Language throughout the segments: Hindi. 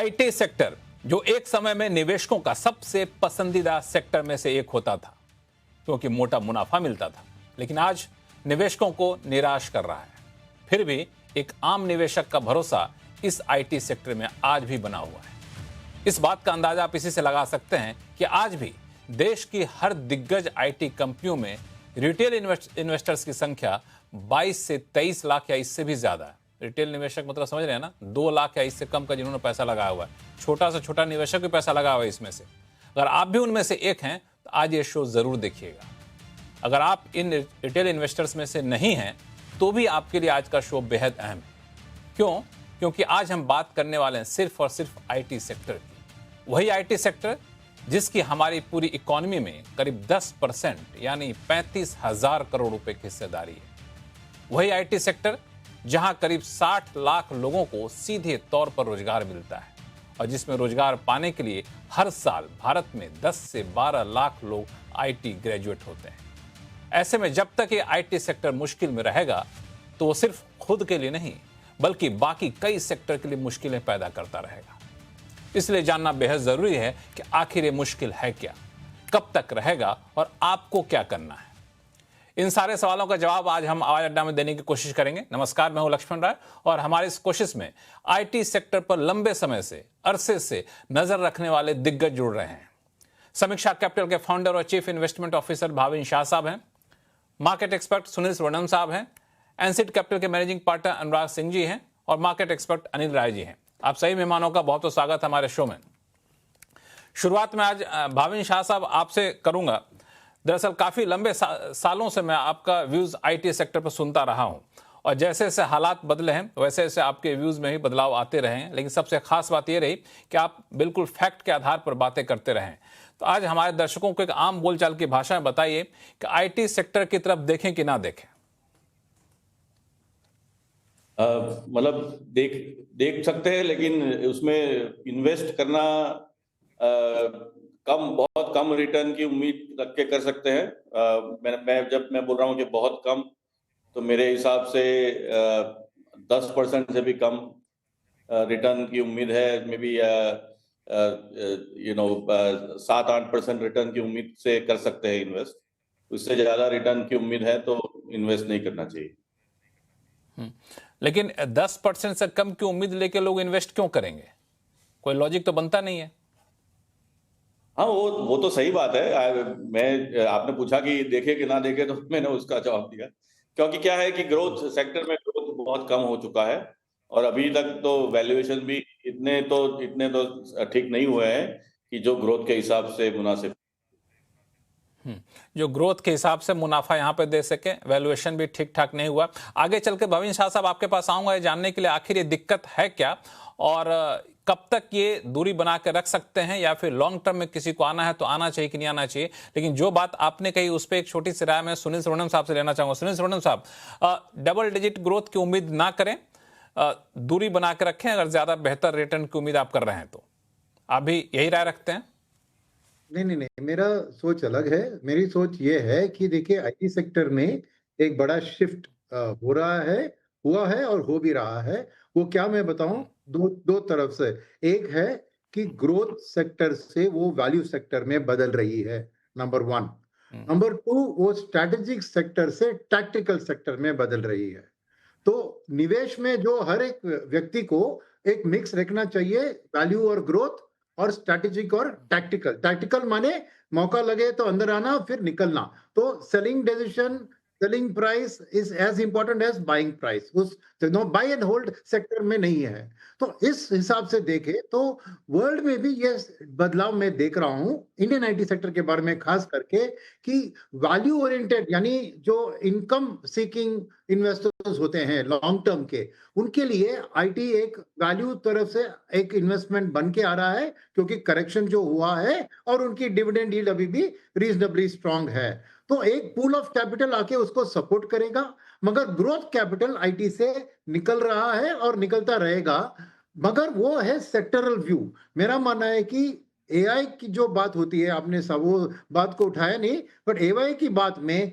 आईटी सेक्टर जो एक समय में निवेशकों का सबसे पसंदीदा सेक्टर में से एक होता था क्योंकि मोटा मुनाफा मिलता था, लेकिन आज निवेशकों को निराश कर रहा है। फिर भी एक आम निवेशक का भरोसा इस आईटी सेक्टर में आज भी बना हुआ है। इस बात का अंदाजा आप इसी से लगा सकते हैं कि आज भी देश की हर दिग्गज आईटी कंपनियों में रिटेल इन्वेस्टर्स की संख्या 22 से 23 लाख या इससे भी ज्यादा है। रिटेल निवेशक मतलब समझ रहे हैं ना, 2 लाख या इससे कम का जिन्होंने पैसा लगाया हुआ है। छोटा से छोटा निवेशक भी पैसा लगाया हुआ है इसमें से। अगर आप भी उनमें से एक हैं तो आज ये शो जरूर देखिएगा। अगर आप इन रिटेल इन्वेस्टर्स में से नहीं हैं तो भी आपके लिए आज का शो बेहद अहम है। क्यों? क्योंकि आज हम बात करने वाले हैं सिर्फ और सिर्फ आईटी सेक्टर की। वही आईटी सेक्टर जिसकी हमारी पूरी इकोनॉमी में करीब 10% यानी 35,000 करोड़ रुपए की हिस्सेदारी है। वही आईटी सेक्टर जहां करीब 60 लाख लोगों को सीधे तौर पर रोजगार मिलता है और जिसमें रोजगार पाने के लिए हर साल भारत में 10 से 12 लाख लोग आईटी ग्रेजुएट होते हैं। ऐसे में जब तक ये आईटी सेक्टर मुश्किल में रहेगा तो वो सिर्फ खुद के लिए नहीं बल्कि बाकी कई सेक्टर के लिए मुश्किलें पैदा करता रहेगा। इसलिए जानना बेहद जरूरी है कि आखिर ये मुश्किल है क्या, कब तक रहेगा और आपको क्या करना है। इन सारे सवालों का जवाब आज हम आवाज अड्डा में देने की कोशिश करेंगे। नमस्कार, मैं हूं लक्ष्मण राय और हमारी इस कोशिश में आईटी सेक्टर पर लंबे समय से अरसे से नजर रखने वाले दिग्गज जुड़ रहे हैं। समीक्षा कैपिटल के फाउंडर और chief investment officer Bhavin Shah साहब हैं, मार्केट एक्सपर्ट सुनील स्वर्णम साहब हैं, एनसीड कैपिटल के मैनेजिंग पार्टनर अनुराग सिंह जी हैं और मार्केट एक्सपर्ट अनिल राय जी हैं। आप सही मेहमानों का बहुत बहुत स्वागत हमारे शो में। शुरुआत में आज भाविन शाह साहब आपसे करूंगा। दरअसल काफी लंबे सालों से मैं आपका व्यूज आईटी सेक्टर पर सुनता रहा हूं और जैसे जैसे हालात बदले हैं वैसे वैसे आपके व्यूज में भी बदलाव आते रहे हैं, लेकिन सबसे खास बात यह रही कि आप बिल्कुल फैक्ट के आधार पर बातें करते रहे। तो आज हमारे दर्शकों को एक आम बोलचाल की भाषा में बताइए कि आईटी सेक्टर की तरफ देखें कि ना देखें। मतलब देख सकते हैं, लेकिन उसमें इन्वेस्ट करना बहुत कम रिटर्न की उम्मीद रख के कर सकते हैं। जब मैं बोल रहा हूँ कि बहुत कम, तो मेरे हिसाब से 10% से भी कम रिटर्न की उम्मीद है। मे बी 7-8% रिटर्न की उम्मीद से कर सकते हैं इन्वेस्ट। उससे ज्यादा रिटर्न की उम्मीद है तो इन्वेस्ट नहीं करना चाहिए। लेकिन 10% से कम की उम्मीद लेके लोग इन्वेस्ट क्यों करेंगे? कोई लॉजिक तो बनता नहीं है। हाँ, वो तो सही बात है। आपने पूछा कि देखे कि ना देखे, तो मैंने उसका जवाब दिया। क्योंकि क्या है कि ग्रोथ सेक्टर में ग्रोथ बहुत कम हो चुका है और अभी तक तो वैल्यूएशन भी इतने तो ठीक नहीं हुए हैं कि जो ग्रोथ के हिसाब से मुनासिब, जो ग्रोथ के हिसाब से मुनाफा यहाँ पे दे सके। वैल्यूएशन भी ठीक ठाक नहीं हुआ। आगे चल के भाविन शाह साहब आपके पास आऊंगा ये जानने के लिए आखिर ये दिक्कत है क्या और कब तक ये दूरी बना के रख सकते हैं, या फिर लॉन्ग टर्म में किसी को आना है तो आना चाहिए कि नहीं आना चाहिए। लेकिन जो बात आपने कही उस पर एक छोटी सी राय मैं सुनील स्वर्णम साहब से लेना चाहूंगा। सुनील स्वर्णम साहब, डबल डिजिट ग्रोथ की उम्मीद ना करें, दूरी बना के रखें। अगर ज्यादा बेहतर रिटर्न की उम्मीद आप कर रहे हैं तो आप भी यही राय रखते हैं? नहीं, मेरा सोच अलग है। मेरी सोच ये है कि देखिए, आईटी सेक्टर में एक बड़ा शिफ्ट हो रहा है, हुआ है और हो भी रहा है। वो क्या मैं बताऊं, दो तरफ से। एक है कि ग्रोथ सेक्टर से वो वैल्यू सेक्टर में बदल रही है, नंबर 1। नंबर 2, वो स्ट्रैटेजिक सेक्टर से टैक्टिकल सेक्टर में बदल रही है। तो निवेश में जो हर एक व्यक्ति को एक मिक्स रखना चाहिए, वैल्यू और ग्रोथ और स्ट्रैटेजिक और टैक्टिकल। टैक्टिकल माने मौका लगे तो अंदर आना, फिर निकलना। तो selling price is as important as buying price. उस बाय एंड होल्ड सेक्टर में नहीं है। तो इस हिसाब से देखे तो वर्ल्ड में भी ये बदलाव मैं देख रहा हूं इंडियन आईटी सेक्टर के बारे में, खास करके कि वैल्यू ओरिएंटेड यानी जो इनकम सीकिंग इन्वेस्टर्स होते हैं लॉन्ग टर्म के, उनके लिए आईटी एक वैल्यू तरफ से एक इन्वेस्टमेंट बन के आ रहा है, क्योंकि करेक्शन जो हुआ है और उनकी डिविडेंड यील्ड अभी भी रीजनेबली स्ट्रांग है। तो एक पूल ऑफ कैपिटल आके उसको सपोर्ट करेगा। मगर ग्रोथ कैपिटल आईटी से निकल रहा है और निकलता रहेगा, मगर वो है सेक्टरल व्यू। मेरा मानना है कि एआई की जो बात होती है, आपने सब वो बात को उठाया नहीं, बट एआई की बात में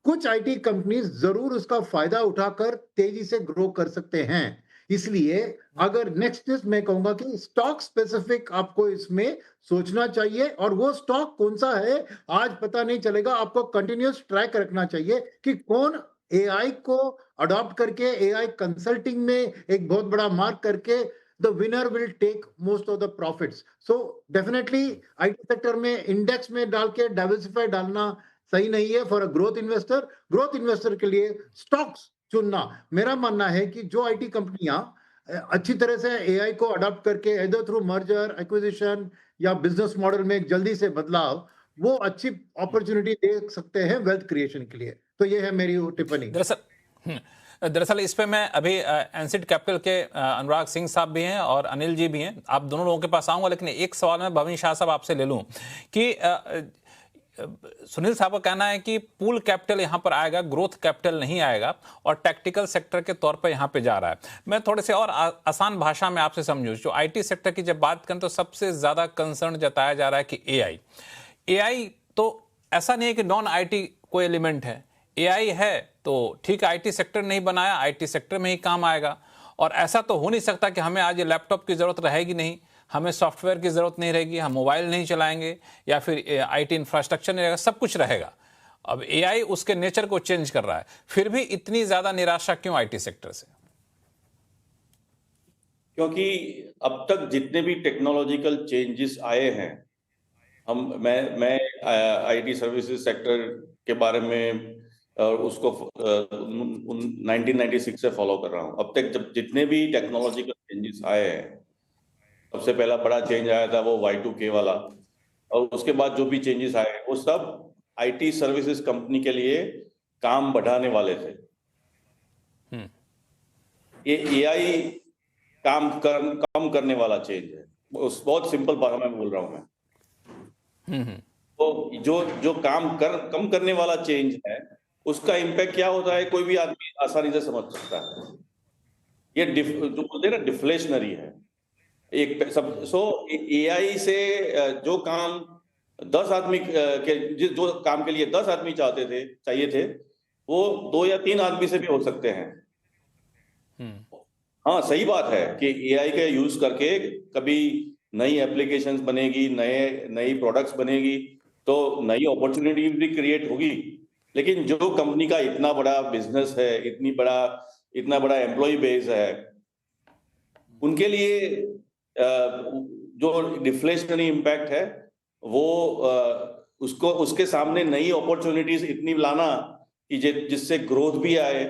कुछ आईटी कंपनीज जरूर उसका फायदा उठाकर तेजी से ग्रो कर सकते हैं। इसलिए अगर नेक्स्ट मैं कहूंगा कि स्टॉक स्पेसिफिक आपको इसमें सोचना चाहिए, और वो स्टॉक कौन सा है आज पता नहीं चलेगा, आपको कंटिन्यूस ट्रैक रखना चाहिए कि कौन एआई को अडॉप्ट करके एआई कंसल्टिंग में एक बहुत बड़ा मार्क करके the winner will take most of the profits. So definitely IT sector में इंडेक्स में डाल के डाइवर्सिफाई डालना सही नहीं है for a growth investor. Growth investor के लिए स्टॉक्स चुनना, मेरा मानना है कि जो आईटी कंपनियां अच्छी तरह से एआई को अडॉप्ट करके इधर थ्रू मर्जर एक्विजिशन या बिजनेस मॉडल में एक जल्दी से बदलाव, वो अच्छी अपॉर्चुनिटी देख सकते हैं वेल्थ क्रिएशन के लिए। तो ये है मेरी टिप्पणी। दरअसल इस पे मैं अभी एनसीड कैपिटल के अनुराग सिंह साहब भी हैं और अनिल जी भी हैं, आप दोनों लोगों के पास आऊंगा, लेकिन एक सवाल मैं भविन शाह साहब आपसे ले लूं कि सुनील साहब का कहना है कि पूल कैपिटल यहां पर आएगा, ग्रोथ कैपिटल नहीं आएगा, और टैक्टिकल सेक्टर के तौर पर यहां पे जा रहा है। मैं थोड़े से और आसान भाषा में आपसे समझूं, जो आईटी सेक्टर की जब बात करें तो सबसे ज्यादा कंसर्न जताया जा रहा है कि एआई तो ऐसा नहीं है कि नॉन आईटी कोई एलिमेंट है, एआई है तो ठीक है, आईटी सेक्टर नहीं बनाया, आईटी सेक्टर में ही काम आएगा, और ऐसा तो हो नहीं सकता कि हमें आज लैपटॉप की जरूरत रहेगी नहीं, हमें सॉफ्टवेयर की जरूरत नहीं रहेगी, हम मोबाइल नहीं चलाएंगे या फिर आईटी इंफ्रास्ट्रक्चर नहीं रहेगा, सब कुछ रहेगा। अब एआई उसके नेचर को चेंज कर रहा है, फिर भी इतनी ज्यादा निराशा क्यों आईटी सेक्टर से? क्योंकि अब तक जितने भी टेक्नोलॉजिकल चेंजेस आए हैं, मैं आईटी सर्विसेज सेक्टर के बारे में उसको 1996 से फॉलो कर रहा हूँ। अब तक जब जितने भी टेक्नोलॉजिकल चेंजेस आए हैं, सबसे पहला बड़ा चेंज आया था वो Y2K वाला, और उसके बाद जो भी चेंजेस आए वो सब आईटी सर्विसेज कंपनी के लिए काम बढ़ाने वाले थे। ये एआई कम करने वाला चेंज है, बहुत सिंपल भाषा में बोल रहा हूं मैं। तो जो कम करने वाला चेंज है, उसका इम्पैक्ट क्या होता है कोई भी आदमी आसानी से समझ सकता है। ये जो बोलते हैं ना, डिफ्लेशनरी है एक सब। सो एआई से जो काम 10 आदमी जो काम के लिए 10 आदमी चाहिए थे, वो 2 या 3 आदमी से भी हो सकते हैं। हाँ, सही बात है कि एआई का यूज करके कभी नई एप्लीकेशंस बनेगी, नई प्रोडक्ट्स बनेगी, तो नई अपॉर्चुनिटी भी क्रिएट होगी। लेकिन जो कंपनी का इतना बड़ा बिजनेस है, इतना बड़ा एम्प्लॉय बेस है, उनके लिए जो डिफ्लेशनरी इम्पैक्ट है वो उसके सामने नई अपॉर्चुनिटीज इतनी लाना कि जिससे ग्रोथ भी आए,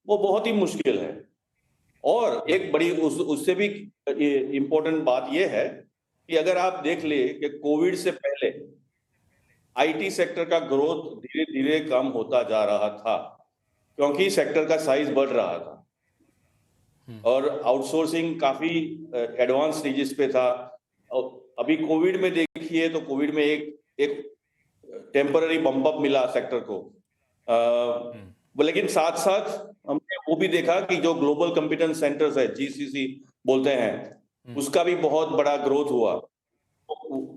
वो बहुत ही मुश्किल है। और एक बड़ी उससे भी इम्पोर्टेंट बात यह है कि अगर आप देख ले कि कोविड से पहले आईटी सेक्टर का ग्रोथ धीरे धीरे कम होता जा रहा था, क्योंकि सेक्टर का साइज बढ़ रहा था और आउटसोर्सिंग काफी एडवांस स्टेजेस पे था। अभी कोविड में देखिए तो कोविड में एक टेम्पररी बम्प अप मिला सेक्टर को, लेकिन साथ साथ हमने वो भी देखा कि जो ग्लोबल कॉम्पिटेंस सेंटर्स है, जीसीसी बोलते हैं, उसका भी बहुत बड़ा ग्रोथ हुआ।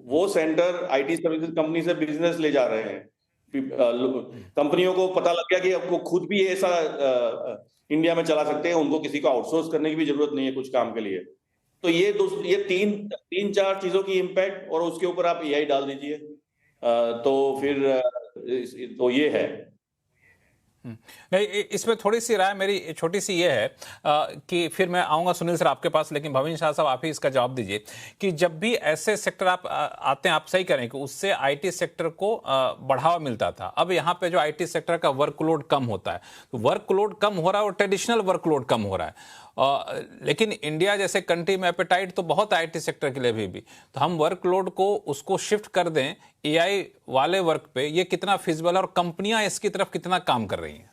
वो सेंटर आईटी सर्विसेज कंपनी से बिजनेस ले जा रहे हैं। कंपनियों को पता लग गया कि अब वो खुद भी ऐसा इंडिया में चला सकते हैं, उनको किसी को आउटसोर्स करने की भी जरूरत नहीं है कुछ काम के लिए। तो ये तीन चार चीजों की इम्पैक्ट, और उसके ऊपर आप एआई डाल दीजिए, तो फिर तो ये है। नहीं, इसमें थोड़ी सी राय मेरी छोटी सी ये है कि फिर मैं आऊंगा सुनील सर आपके पास, लेकिन भविन शाह साहब आप ही इसका जवाब दीजिए कि जब भी ऐसे सेक्टर आप आते हैं, आप सही करें कि उससे आईटी सेक्टर को बढ़ावा मिलता था। अब यहाँ पे जो आईटी सेक्टर का वर्कलोड कम होता है, तो वर्कलोड कम हो रहा है और ट्रेडिशनल वर्कलोड कम हो रहा है। लेकिन इंडिया जैसे कंट्री में एपेटाइट तो बहुत आईटी सेक्टर के लिए भी तो हम वर्कलोड को उसको शिफ्ट कर दें एआई वाले वर्क पे, ये कितना फिजिबल है और कंपनियां इसकी तरफ कितना काम कर रही हैं?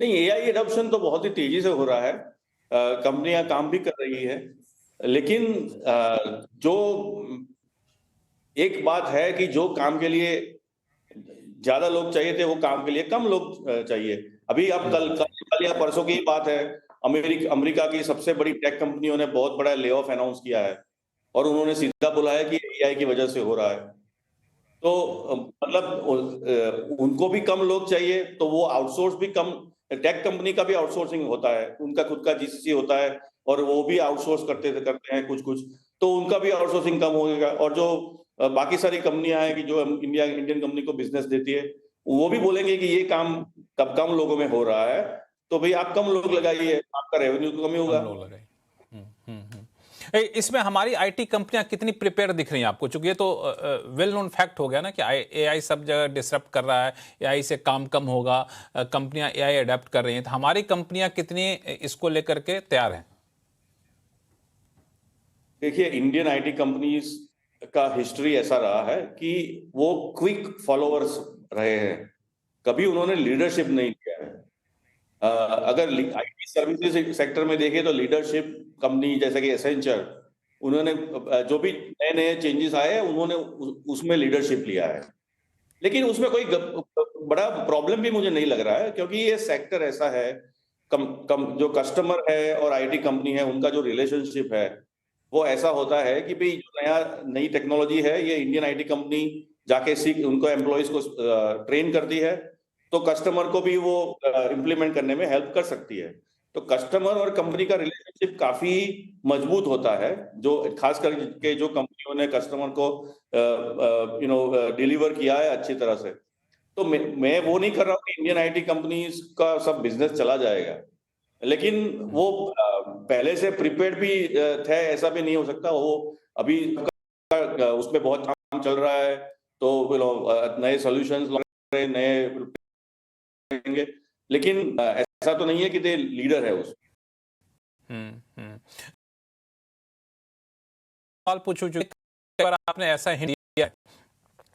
नहीं, एआई एडॉप्शन तो बहुत ही तेजी से हो रहा है, कंपनियां काम भी कर रही है, लेकिन जो एक बात है कि जो काम के लिए ज्यादा लोग चाहिए थे, वो काम के लिए कम लोग चाहिए। अभी अब कल या परसों की बात है, अमेरिका की सबसे बड़ी टेक कंपनियों ने बहुत बड़ा ले ऑफ अनाउंस किया है, और उन्होंने सीधा बोला है कि एआई की वजह से हो रहा है। तो मतलब उनको भी कम लोग चाहिए, तो वो आउटसोर्स भी कम टेक कंपनी का भी आउटसोर्सिंग होता है, उनका खुद का जीसीसी होता है और वो भी आउटसोर्स करते हैं कुछ-कुछ, तो उनका भी आउटसोर्सिंग कम होगा। और जो बाकी सारी कंपनियां हैं कि जो इंडियन कंपनी को बिजनेस देती है, वो भी बोलेंगे कि ये काम कम लोगों में हो रहा है, तो भाई आप कम लोग लगाइए, आपका रेवेन्यू तो कम ही होगा। हम लोग लगाए। इसमें हमारी आईटी कंपनियां कितनी प्रिपेयर दिख रही हैं आपको? चूंकि ये तो वेल नोन फैक्ट हो गया ना कि एआई सब जगह डिसरप्ट कर रहा है, एआई से काम कम होगा, कंपनियां एआई अडेप्ट कर रही हैं, तो हमारी कंपनियां कितनी इसको लेकर के तैयार हैं? देखिए, इंडियन आईटी कंपनीज का हिस्ट्री ऐसा रहा है कि वो क्विक फॉलोअर्स रहे हैं, कभी उन्होंने लीडरशिप नहीं किया है। अगर आईटी सर्विसेज सेक्टर में देखें तो लीडरशिप कंपनी जैसे कि एसेंचर, उन्होंने जो भी नए नए चेंजेस आए हैं उन्होंने उसमें लीडरशिप लिया है। लेकिन उसमें कोई बड़ा प्रॉब्लम भी मुझे नहीं लग रहा है, क्योंकि ये सेक्टर ऐसा है, जो कस्टमर है और आईटी कंपनी है उनका जो रिलेशनशिप है वो ऐसा होता है कि भाई जो नई टेक्नोलॉजी है ये इंडियन आईटी कंपनी जाके सीख उनको एम्प्लॉयज को ट्रेन करती है, तो कस्टमर को भी वो इम्प्लीमेंट करने में हेल्प कर सकती है। तो कस्टमर और कंपनी का रिलेशनशिप काफी मजबूत होता है, जो खास करके जो कंपनियों ने कस्टमर को डिलीवर किया है अच्छी तरह से। तो मैं वो नहीं कर रहा हूँ कि इंडियन आईटी कंपनीज का सब बिजनेस चला जाएगा, लेकिन वो पहले से प्रिपेयर्ड भी थे ऐसा भी नहीं हो सकता। वो अभी उसमें बहुत काम चल रहा है, तो नए सॉल्यूशंस नए करेंगे, लेकिन ऐसा तो नहीं है कि लीडर है उस। सवाल पूछूं, जो आपने ऐसा हिंट दिया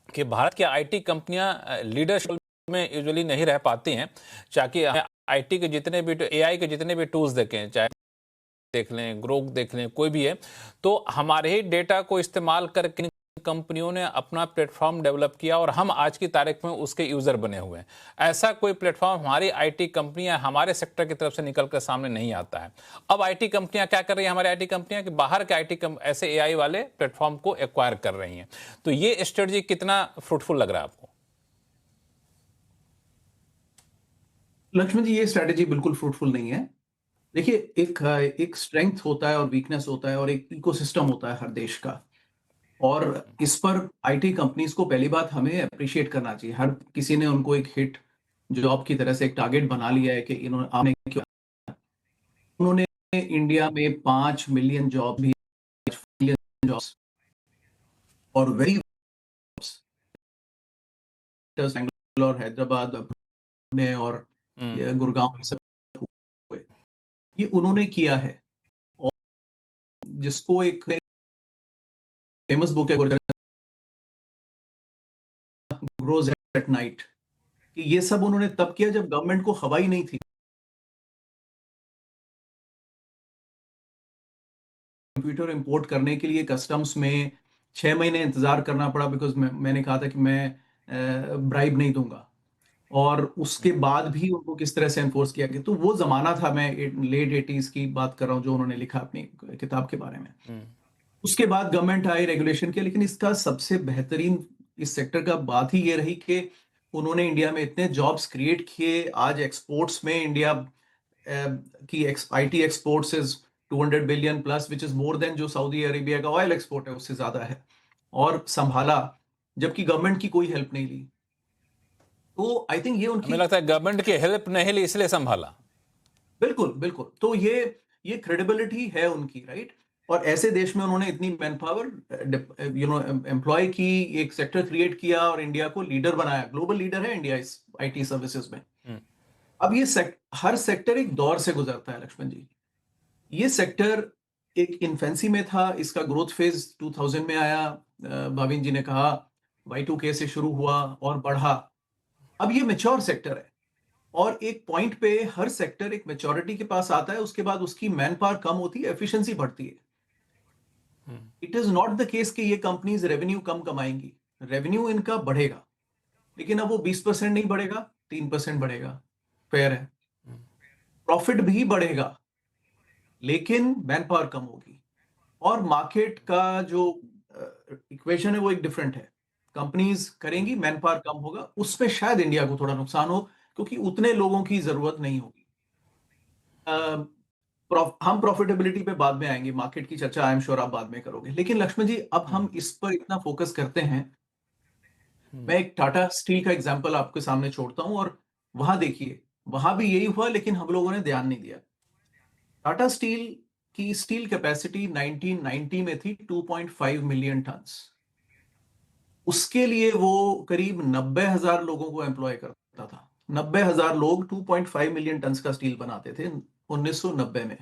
कि भारत की आईटी कंपनियां लीडरशिप में यूजुअली नहीं रह पाती हैं, चाहे आईटी के जितने भी एआई के जितने भी टूल्स देखें, चाहे देख लें, ग्रोक देख लें, कोई भी है, तो हमारे ही डेटा को इस्तेमाल करके कंपनियों ने अपना प्लेटफॉर्म डेवलप किया और हम आज की तारीख में उसके यूजर बने हुए हैं। ऐसा कोई प्लेटफॉर्म हमारी आईटी कंपनियां हमारे सेक्टर की तरफ से निकलकर सामने नहीं आता है। अब आईटी कंपनियां क्या कर रही हैं, हमारी आईटी कंपनियां कि बाहर के आईटी ऐसे एआई वाले प्लेटफॉर्म को एक्वायर कर रही हैं। तो ये स्ट्रेटजी कितना फ्रूटफुल लग रहा है आपको? लक्ष्मण जी, ये स्ट्रेटेजी बिल्कुल फ्रूटफुल नहीं है। देखिए, एक स्ट्रेंथ होता है और वीकनेस होता है और एक इकोसिस्टम होता है हर देश का, और इस पर आईटी कंपनीज को पहली बात हमें अप्रिशिएट करना चाहिए। हर किसी ने उनको एक हिट जॉब की तरह से एक टारगेट बना लिया है कि उन्होंने इंडिया में 5 मिलियन जॉब भी, मिलियन जॉब्स और वेरी बेंगलोर, हैदराबाद, पुणे और गुड़गांव सब हुए, ये उन्होंने किया है। और जिसको एक फेमस बुक है ग्रोज एट नाइट, कि ये सब उन्होंने तब किया जब गवर्नमेंट को खबर ही नहीं थी। कंप्यूटर इंपोर्ट करने के लिए कस्टम्स में 6 महीने इंतजार करना पड़ा, बिकॉज मैंने कहा था कि मैं ब्राइब नहीं दूंगा, और उसके बाद भी उनको किस तरह से एनफोर्स किया गया। तो वो जमाना था, मैं लेट 80s की बात कर रहा हूँ जो उन्होंने लिखा अपनी किताब के बारे में। उसके बाद गवर्नमेंट आई, रेगुलेशन किया, लेकिन इसका सबसे बेहतरीन इस सेक्टर का बात ही ये रही कि उन्होंने इंडिया में इतने जॉब्स क्रिएट किए। आज एक्सपोर्ट्स में इंडिया की IT exports is 200 billion plus, which is more than जो सऊदी अरेबिया का ऑयल एक्सपोर्ट है उससे ज्यादा है, और संभाला जबकि गवर्नमेंट की कोई हेल्प नहीं ली। तो आई थिंक ये उनकी, हमें लगता है गवर्नमेंट की हेल्प नहीं ली इसलिए संभाला। बिल्कुल बिल्कुल, तो ये क्रेडिबिलिटी है उनकी, राइट। और ऐसे देश में उन्होंने इतनी मैन पावर एम्प्लॉय की, एक सेक्टर क्रिएट किया और इंडिया को लीडर बनाया। ग्लोबल लीडर है इंडिया इस आईटी सर्विसेज में। अब ये हर सेक्टर एक दौर से गुजरता है लक्ष्मण जी। ये सेक्टर एक इन्फेंसी में था, इसका ग्रोथ फेज 2000 में आया, भाविन जी ने कहा Y2K से शुरू हुआ और बढ़ा। अब ये मैच्योर सेक्टर है, और एक पॉइंट पे हर सेक्टर एक मैच्योरिटी के पास आता है, उसके बाद उसकी मैन पावर कम होती है, एफिशिएंसी बढ़ती है। It is not the case कि ये कंपनीज रेवेन्यू कम कमाएंगी, रेवेन्यू इनका बढ़ेगा, लेकिन अब वो 20% नहीं बढ़ेगा, 3% बढ़ेगा, फेयर है। प्रॉफिट भी बढ़ेगा, लेकिन मैन पावर कम होगी, और मार्केट का जो इक्वेशन है वो एक डिफरेंट है। कंपनीज करेंगी, मैन पावर कम होगा, उसमें शायद इंडिया को थोड़ा नुकसान हो, क्योंकि उतने लोगों की जरूरत नहीं होगी। हम प्रॉफिटेबिलिटी पे बाद में आएंगे, मार्केट की चर्चा आई एम श्योर आप बाद में करोगे, लेकिन लक्ष्मण जी अब हम इस पर इतना फोकस करते हैं। मैं एक टाटा स्टील का एग्जांपल आपके सामने छोड़ता हूं, और वहां देखिए, वहां भी यही हुआ, लेकिन हम लोगों ने ध्यान नहीं दिया। टाटा स्टील की स्टील कैपेसिटी 1990 में थी 2.5 मिलियन टन। उसके लिए वो करीब 90,000 लोगों को एम्प्लॉय करता था। 90,000 लोग 2.5 मिलियन टन का स्टील बनाते थे 1990 में।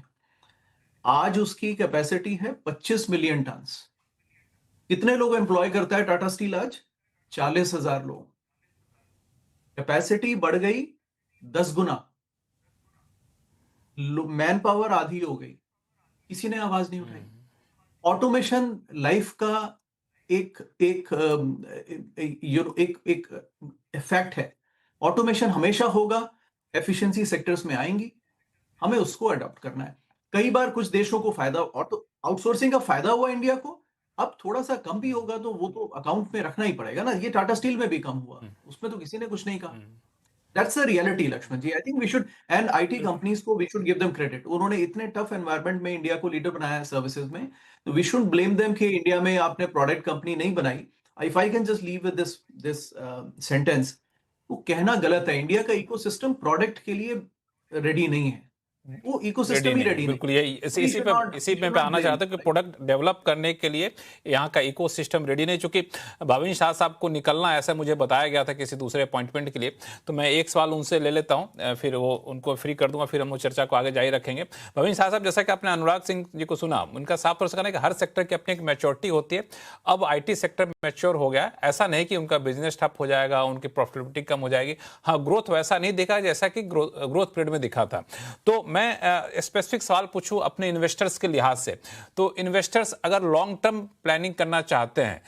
आज उसकी कैपेसिटी है 25 मिलियन टन। कितने लोग एम्प्लॉय करता है टाटा स्टील आज? 40,000 लोग। कैपेसिटी बढ़ गई 10 गुना, मैन पावर आधी हो गई, किसी ने आवाज नहीं उठाई। ऑटोमेशन लाइफ का एक एक एक इफेक्ट है। ऑटोमेशन हमेशा होगा, एफिशिएंसी सेक्टर्स में आएंगी, हमें उसको अडॉप्ट करना है। कई बार कुछ देशों को फायदा, आउटसोर्सिंग का फायदा हुआ इंडिया को, अब थोड़ा सा कम भी होगा तो वो तो अकाउंट में रखना ही पड़ेगा ना। ये टाटा स्टील में भी कम हुआ, उसमें तो किसी ने कुछ नहीं कहा। That's a reality Lakshman ji. I think we should, and IT companies को we should give them credit. उन्होंने इतने टफ एनवायरनमेंट में इंडिया को लीडर बनाया है सर्विसेज में, तो वी शुड ब्लेम देम कि इंडिया में आपने प्रोडक्ट कंपनी नहीं बनाई। If I can just leave with this sentence, वो कहना गलत है, इंडिया का इकोसिस्टम प्रोडक्ट के लिए रेडी नहीं है, वो इकोसिस्टम ही रेडी नहीं। बिल्कुल यही इसी पे आना चाहता हूं कि प्रोडक्ट डेवलप करने के लिए यहाँ का इकोसिस्टम रेडी नहीं। चूंकि भाविन शाह साहब को निकलना ऐसा मुझे बताया गया था किसी दूसरे अपॉइंटमेंट के लिए, तो मैं एक सवाल उनसे ले लेता हूँ, फिर वो उनको फ्री कर दूंगा, फिर हम लोग चर्चा को आगे जारी रखेंगे। भाविन शाह साहब, जैसा कि आपने अनुराग सिंह जी को सुना, उनका साफ तौर से कहना है कि हर सेक्टर की अपनी एक मैच्योरिटी होती है। अब IT सेक्टर मैच्योर हो गया, ऐसा नहीं कि उनका बिजनेस ठप हो जाएगा, उनकी प्रॉफिटेबिलिटी कम हो जाएगी। हाँ, ग्रोथ वैसा नहीं दिखा जैसा कि ग्रोथ पीरियड में दिखा था। तो मैं स्पेसिफिक सवाल पूछूं अपने इन्वेस्टर्स के लिहाज से, तो इन्वेस्टर्स अगर लॉन्ग टर्म प्लानिंग करना चाहते हैं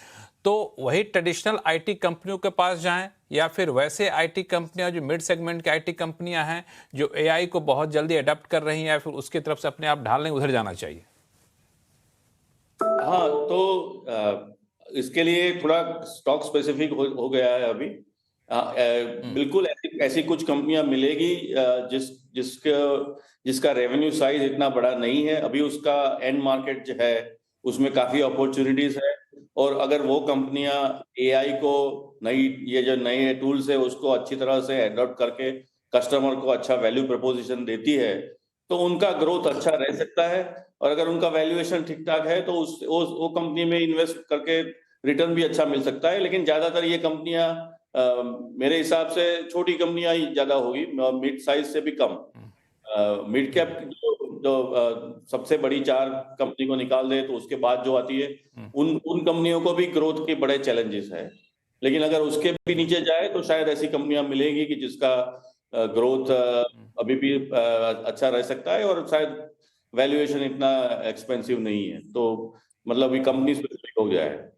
तो वही ट्रेडिशनल IT कंपनियों के पास जाएं, या फिर वैसे IT कंपनियां जो मिड सेगमेंट की IT कंपनियां हैं जो AI को बहुत जल्दी अडॉप्ट कर रही हैं, या फिर उसकी तरफ से अपने आप ढालने उधर जाना चाहिए? हाँ, तो इसके लिए थोड़ा स्टॉक स्पेसिफिक हो गया है अभी। बिल्कुल ऐसी कुछ कंपनियां मिलेगी जिसका रेवेन्यू साइज इतना बड़ा नहीं है अभी, उसका एंड मार्केट जो है उसमें काफी अपॉर्चुनिटीज है, और अगर वो कंपनियां AI को ये जो नए टूल्स है उसको अच्छी तरह से अडॉप्ट करके कस्टमर को अच्छा वैल्यू प्रपोजिशन देती है, तो उनका ग्रोथ अच्छा रह सकता है। और अगर उनका वैल्यूएशन ठीक ठाक है तो वो कंपनी में इन्वेस्ट करके रिटर्न भी अच्छा मिल सकता है। लेकिन ज्यादातर ये कंपनियां मेरे हिसाब से छोटी कंपनियां ही ज्यादा होगी, मिड साइज से भी कम। मिड कैप जो सबसे बड़ी 4 कंपनी को निकाल दे तो उसके बाद जो आती है उन कंपनियों को भी ग्रोथ के बड़े चैलेंजेस है। लेकिन अगर उसके भी नीचे जाए तो शायद ऐसी कंपनियां मिलेगी कि जिसका ग्रोथ अभी भी अच्छा रह सकता है, और शायद वैल्यूएशन इतना एक्सपेंसिव नहीं है। तो मतलब ये कंपनी स्पेसिफिक हो गया है।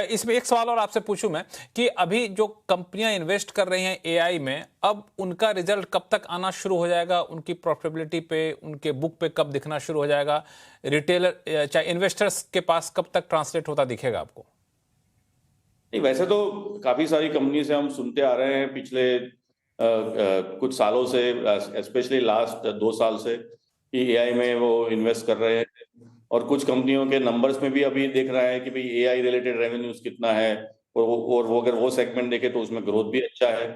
इसमें एक सवाल और आपसे पूछूं मैं कि अभी जो कंपनियां इन्वेस्ट कर रही हैं AI में, अब उनका रिजल्ट कब तक आना शुरू हो जाएगा? उनकी प्रॉफिटेबिलिटी पे, उनके बुक पे कब दिखना शुरू हो जाएगा? रिटेलर चाहे इन्वेस्टर्स के पास कब तक ट्रांसलेट होता दिखेगा आपको? नहीं, वैसे तो काफी सारी कंपनी से हम सुनते आ रहे हैं पिछले कुछ सालों से, स्पेशली लास्ट 2 साल से, कि AI में वो इन्वेस्ट कर रहे हैं। और कुछ कंपनियों के नंबर्स में भी अभी देख रहा है कि भाई AI रिलेटेड रेवेन्यूज कितना है, और वो अगर वो सेगमेंट देखे तो उसमें ग्रोथ भी अच्छा है।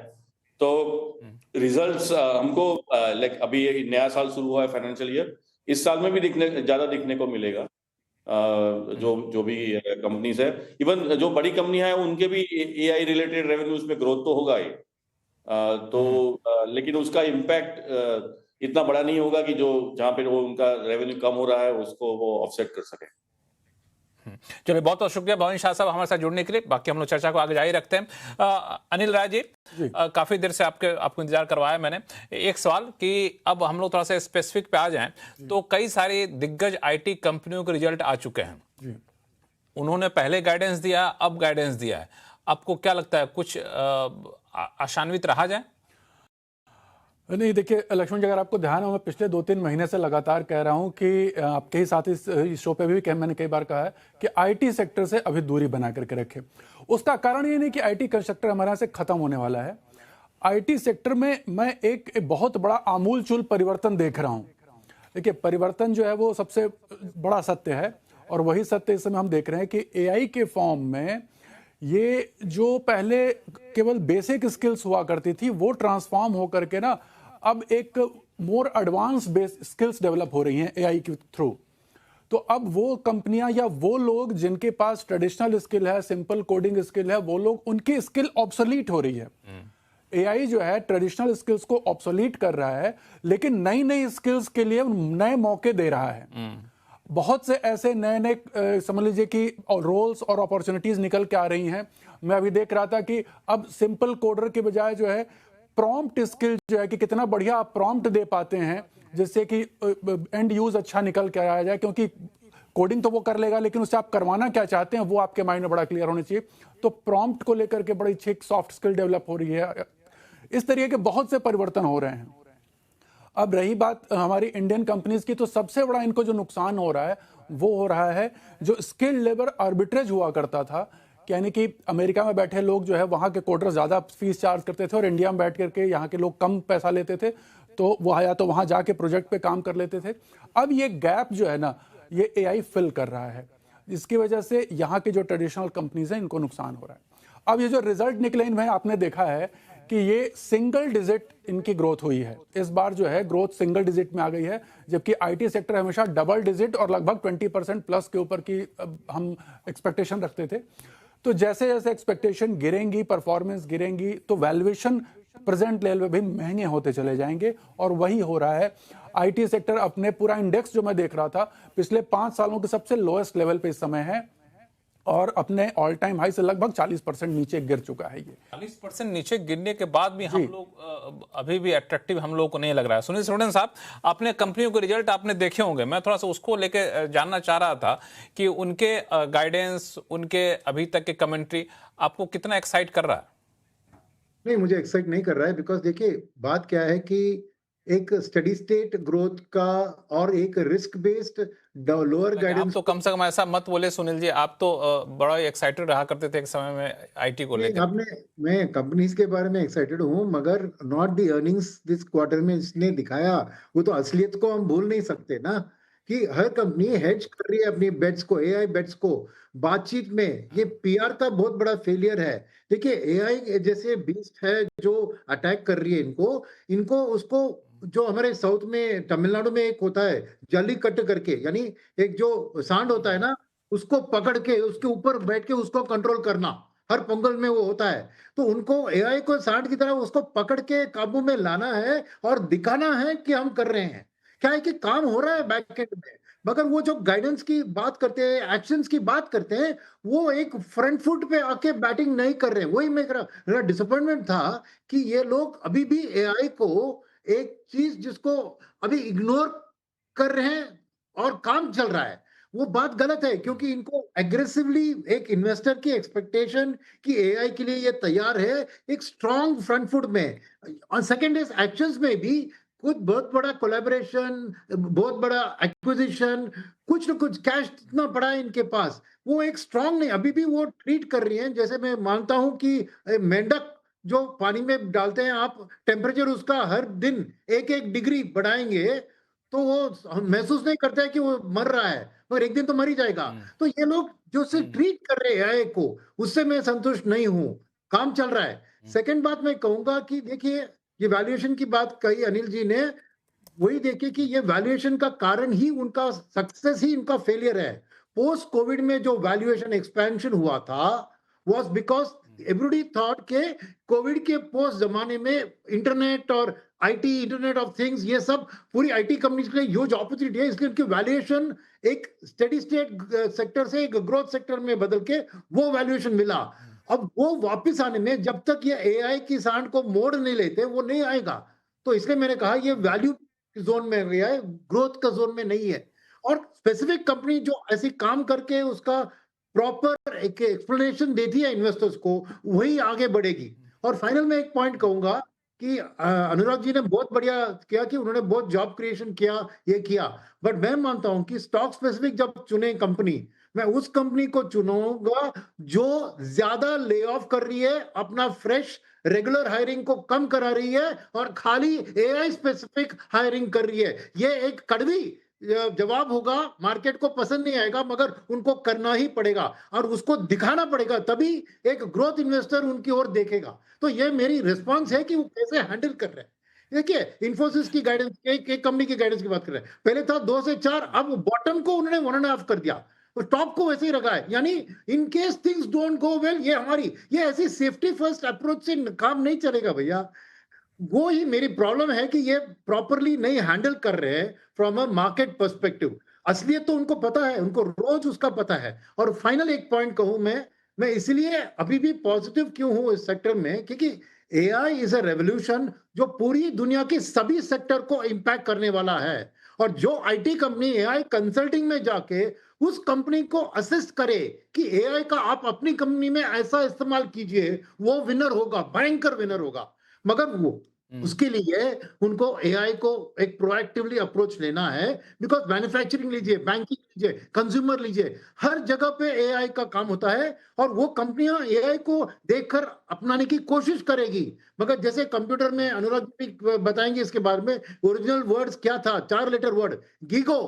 तो रिजल्ट्स हमको लाइक अभी ये नया साल शुरू हुआ है फाइनेंशियल ईयर, इस साल में भी ज्यादा दिखने को मिलेगा। जो भी कंपनीज है, इवन जो बड़ी कंपनियां हैं उनके भी AI रिलेटेड रेवेन्यूज में ग्रोथ तो होगा ही, लेकिन उसका इम्पैक्ट इतना बड़ा नहीं होगा कि जो जहां पे वो उनका रेवेन्यू कम हो रहा है उसको वो ऑफसेट कर सके। चलिए, बहुत बहुत शुक्रिया भाविन शाह साहब हमारे साथ जुड़ने के लिए। बाकी हम लोग चर्चा को आगे जारी रखते हैं। अनिल राय जी, काफी देर से आपको इंतजार करवाया मैंने। एक सवाल कि अब हम लोग थोड़ा सा स्पेसिफिक पे आ जाएं, तो कई सारी दिग्गज IT कंपनियों के रिजल्ट आ चुके हैं। उन्होंने पहले गाइडेंस दिया, अब गाइडेंस दिया है। आपको क्या लगता है, कुछ आशान्वित रहा जाए? नहीं, देखिए लक्ष्मण जी, अगर आपको ध्यान हो, मैं पिछले 2-3 महीने से लगातार कह रहा हूं कि आपके ही साथ इस शो पे भी मैंने कई बार कहा है कि IT सेक्टर से अभी दूरी बना करके रखें। उसका कारण ये नहीं कि IT सेक्टर हमारे यहाँ से खत्म होने वाला है। आईटी सेक्टर में मैं एक बहुत बड़ा आमूलचूल परिवर्तन देख रहा हूं। देखिए, परिवर्तन जो है वो सबसे बड़ा सत्य है, और वही सत्य इस समय हम देख रहे हैं कि एआई के फॉर्म में ये जो पहले केवल बेसिक स्किल्स हुआ करती थी, वो ट्रांसफॉर्म होकर के ना अब एक more advance base skills develop हो रही हैं एआई के थ्रू। तो अब वो कंपनियां या वो लोग जिनके पास ट्रेडिशनल स्किल है, सिंपल कोडिंग स्किल है, वो लोग, उनकी स्किल ऑब्सोलीट हो रही है। एआई जो है ट्रेडिशनल स्किल्स को ऑब्सोलीट कर रहा है, लेकिन नई नई स्किल्स के लिए नए मौके दे रहा है। बहुत से ऐसे नए नए समझ लीजिए कि रोल्स और अपॉर्चुनिटीज निकल के आ रही हैं। मैं अभी देख रहा था कि अब सिंपल कोडर के बजाय जो है प्रॉम्प्ट स्किल जो है कि कितना बढ़िया आप प्रॉम्प्ट दे पाते हैं जिससे कि एंड यूज अच्छा निकल के आया जाए, क्योंकि कोडिंग तो वो कर लेगा, लेकिन उससे आप करवाना क्या चाहते हैं वो आपके माइंड में बड़ा क्लियर होना चाहिए। तो प्रॉम्प्ट को लेकर के बड़ी अच्छी सॉफ्ट स्किल डेवलप हो रही है। इस तरीके के बहुत से परिवर्तन हो रहे हैं। अब रही बात हमारी इंडियन कंपनीज की, तो सबसे बड़ा इनको जो नुकसान हो रहा है वो हो रहा है जो स्किल्ड लेबर आर्बिट्रेज हुआ करता था, यानी कि अमेरिका में बैठे लोग जो है वहां के कोडर ज्यादा फीस चार्ज करते थे और इंडिया में बैठ करके यहाँ के लोग कम पैसा लेते थे, तो वो या तो वहां जाके प्रोजेक्ट पे काम कर लेते थे। अब ये गैप जो है ना, ये एआई फिल कर रहा है, जिसकी वजह से यहाँ के जो ट्रेडिशनल कंपनीज हैं इनको नुकसान हो रहा है। अब ये जो रिजल्ट निकले इनमें आपने देखा है कि ये सिंगल डिजिट इनकी ग्रोथ हुई है। इस बार जो है ग्रोथ सिंगल डिजिट में आ गई है, जबकि आईटी सेक्टर हमेशा डबल डिजिट और लगभग 20% प्लस के ऊपर की हम एक्सपेक्टेशन रखते थे। तो जैसे जैसे एक्सपेक्टेशन गिरेंगी, परफॉर्मेंस गिरेंगी, तो वैल्यूएशन प्रेजेंट लेवल पे भी महंगे होते चले जाएंगे, और वही हो रहा है। आईटी सेक्टर अपने पूरा इंडेक्स जो मैं देख रहा था पिछले 5 सालों के सबसे लोएस्ट लेवल पे इस समय है, और अपने ऑल टाइम हाई से लगभग 40% नीचे गिर चुका है। ये 40% नीचे गिरने के बाद भी हम लोग अभी भी अट्रैक्टिव हम लोग को नहीं लग रहा है। सुनील सुरन साहब, आपने कंपनियों के रिजल्ट आपने देखे होंगे, मैं थोड़ा सा उसको लेके जानना चाह रहा था कि उनके गाइडेंस, उनके अभी तक के कमेंट्री आपको कितना एक्साइट कर रहा है? नहीं, मुझे एक्साइट नहीं कर रहा है, बिकॉज देखिए बात क्या है कि एक स्टडी स्टेट ग्रोथ का और एक रिस्क बेस्ड लोअर आप गाइडेंस। तो कम से कम ऐसा मत बोले सुनील जी, आप तो बड़ा एक्साइटेड रहा करते थे एक समय में आईटी को लेकर। मैं कंपनीज के बारे में एक्साइटेड हूँ, मगर not the earnings this quarter में इसने दिखाया, वो तो असलियत को हम भूल नहीं सकते ना, कि हर कंपनी हेज कर रही है अपनी बेट्स को, एआई बेट्स को। बातचीत में ये पीआर का बहुत बड़ा फेलियर है। देखिए, एआई जैसे बीस्ट है जो अटैक कर रही है इनको इनको उसको, जो हमारे साउथ में तमिलनाडु में एक होता है जल्लीकट्ट करके, यानी एक जो सांड होता है ना, उसको पकड़ के उसके ऊपर बैठ के उसको कंट्रोल करना, हर पोंगल में वो होता है। तो उनको एआई को सांड की तरह उसको पकड़ के काबू में लाना है और दिखाना है कि हम कर रहे हैं। क्या है कि काम हो रहा है बैक एंड में, मगर वो जो गाइडेंस की बात करते हैं, एक्शंस की बात करते हैं, वो एक फ्रंट फुट पे आके बैटिंग नहीं कर रहे हैं। वही मेरा डिसअपॉइंटमेंट था कि ये लोग अभी भी एआई को एक चीज जिसको अभी इग्नोर कर रहे हैं और काम चल रहा है। वो बात गलत है, क्योंकि इनको एग्रेसिवली एक इन्वेस्टर की एक्सपेक्टेशन कि एआई के लिए ये तैयार है, एक स्ट्रॉन्ग फ्रंट फुट में, और सेकंड इज एक्शंस में भी कुछ बहुत बड़ा कोलैबोरेशन, बहुत बड़ा एक्विजिशन, कुछ न कुछ कैश इतना पड़ा है इनके पास, वो एक स्ट्रॉन्ग नहीं। अभी भी वो ट्रीट कर रही हैं जैसे, मैं मानता हूं कि मेंढक जो पानी में डालते हैं आप, टेम्परेचर उसका हर दिन 1-1 डिग्री बढ़ाएंगे तो वो महसूस नहीं करता है कि वो मर रहा है, और एक दिन तो मर ही जाएगा। तो ये लोग जो से ट्रीट कर रहे हैं एआई को, उससे मैं संतुष्ट नहीं हूं। काम चल रहा है। सेकंड बात मैं कहूंगा कि देखिए, ये वैल्यूएशन की बात कही अनिल जी ने, वही देखिए कि ये वैल्यूएशन का कारण ही उनका सक्सेस ही इनका फेलियर है। पोस्ट कोविड में जो वैल्यूएशन एक्सपेंशन हुआ था वाज बिकॉज एवरीबॉडी थॉट के कोविड के पोस्ट जमाने में इंटरनेट और आईटी, इंटरनेट ऑफ थिंग्स, ये सब पूरी आईटी कंपनीज के लिए ह्यूज अपॉर्चुनिटी है, इसलिए उनकी वैल्यूएशन एक स्टेडी स्टेट सेक्टर से एक ग्रोथ सेक्टर में बदल के वो वैल्यूएशन मिला। अब वो वापस आने में जब तक ये एआई की सांड को मोड़ नहीं लेते, वो नहीं आएगा। तो इसलिए मैंने कहा ये वैल्यू जोन में गया है, ग्रोथ का जोन में नहीं है। और स्पेसिफिक कंपनी जो ऐसी काम करके उसका प्रॉपर एक एक्सप्लेनेशन देती है इन्वेस्टर्स को, वही आगे बढ़ेगी। और फाइनल में एक पॉइंट कहूंगा कि अनुराग जी ने बहुत बढ़िया किया कि उन्होंने बहुत जॉब क्रिएशन किया, ये किया, बट मैं मानता हूं कि स्टॉक स्पेसिफिक जब चुने कंपनी, मैं उस कंपनी को चुनूंगा जो ज्यादा ले ऑफ कर रही है, अपना फ्रेश रेगुलर हायरिंग को कम करा रही है और खाली एआई स्पेसिफिक हायरिंग कर रही है। ये एक कड़वी जवाब होगा, मार्केट को पसंद नहीं आएगा, मगर उनको करना ही पड़ेगा और उसको दिखाना पड़ेगा, तभी एक ग्रोथ इन्वेस्टर उनकी ओर देखेगा। तो ये मेरी रिस्पांस है कि वो कैसे हैंडल कर रहे हैं। देखिए, इंफोसिस की गाइडेंस, एक कंपनी की गाइडेंस की बात कर रहे हैं, पहले था 2 से 4, अब बॉटम को उन्होंने 1.5 कर दिया, तो टॉप को वैसे ही रखा है। यानी in case things don't go well, ये ऐसी सेफ्टी फर्स्ट अप्रोच से काम नहीं चलेगा भैया। वो ही मेरी प्रॉब्लम है कि ये प्रॉपरली नहीं हैंडल कर रहे हैं फ्रॉम अ मार्केट पर्सपेक्टिव। असलियत तो उनको पता है, उनको रोज उसका पता है। और फाइनल एक पॉइंट कहूं मैं इसलिए अभी भी पॉजिटिव क्यों हूं इस सेक्टर में, क्योंकि एआई इज अ रेवोल्यूशन जो पूरी दुनिया के सभी सेक्टर को इंपैक्ट करने वाला है। और जो आईटी कंपनी एआई कंसल्टिंग में जाके उस कंपनी को असिस्ट करे कि एआई का आप अपनी कंपनी में ऐसा इस्तेमाल कीजिए, वो विनर होगा, भयंकर विनर होगा। मगर वो उसके लिए उनको एआई को एक प्रोएक्टिवली अप्रोच लेना है, बिकॉज मैन्युफैक्चरिंग लीजिए, बैंकिंग लीजिए, कंज्यूमर लीजिए, हर जगह पे एआई का काम होता है और वो कंपनियां एआई को देखकर अपनाने की कोशिश करेगी। मगर जैसे कंप्यूटर में अनुराग भी बताएंगे इसके बारे में, ओरिजिनल वर्ड्स क्या था, 4 letter word, GIGO,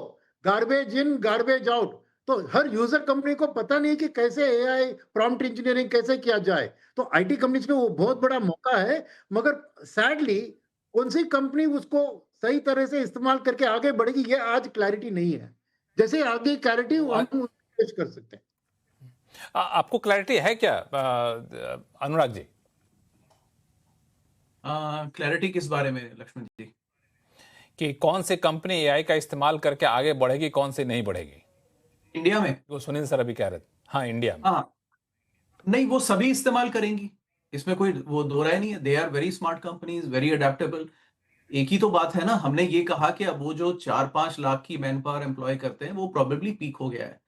garbage in garbage out. तो हर यूजर कंपनी को पता नहीं कि कैसे एआई प्रॉम्प्ट इंजीनियरिंग कैसे किया जाए। तो आईटी कंपनीज में वो बहुत बड़ा मौका है, मगर सैडली कौन सी कंपनी उसको सही तरह से इस्तेमाल करके आगे बढ़ेगी, ये आज क्लैरिटी नहीं है। जैसे आगे क्लैरिटी हम पेश कर सकते हैं। आपको क्लैरिटी है क्या अनुराग जी? क्लैरिटी किस बारे में लक्ष्मण जी? कि कौन सी कंपनी एआई का इस्तेमाल करके आगे बढ़ेगी, कौन सी नहीं बढ़ेगी इंडिया में? वो सुनील सर अभी कह रहे थे। हाँ, इंडिया में। हाँ, नहीं, वो सभी इस्तेमाल करेंगी, इसमें कोई वो दो राय नहीं है। They are very smart companies, very adaptable. एक ही तो बात है ना, हमने ये कहा कि अब वो जो 4-5 लाख की मैन पावर एम्प्लॉय करते हैं वो प्रोबेबली पीक हो गया है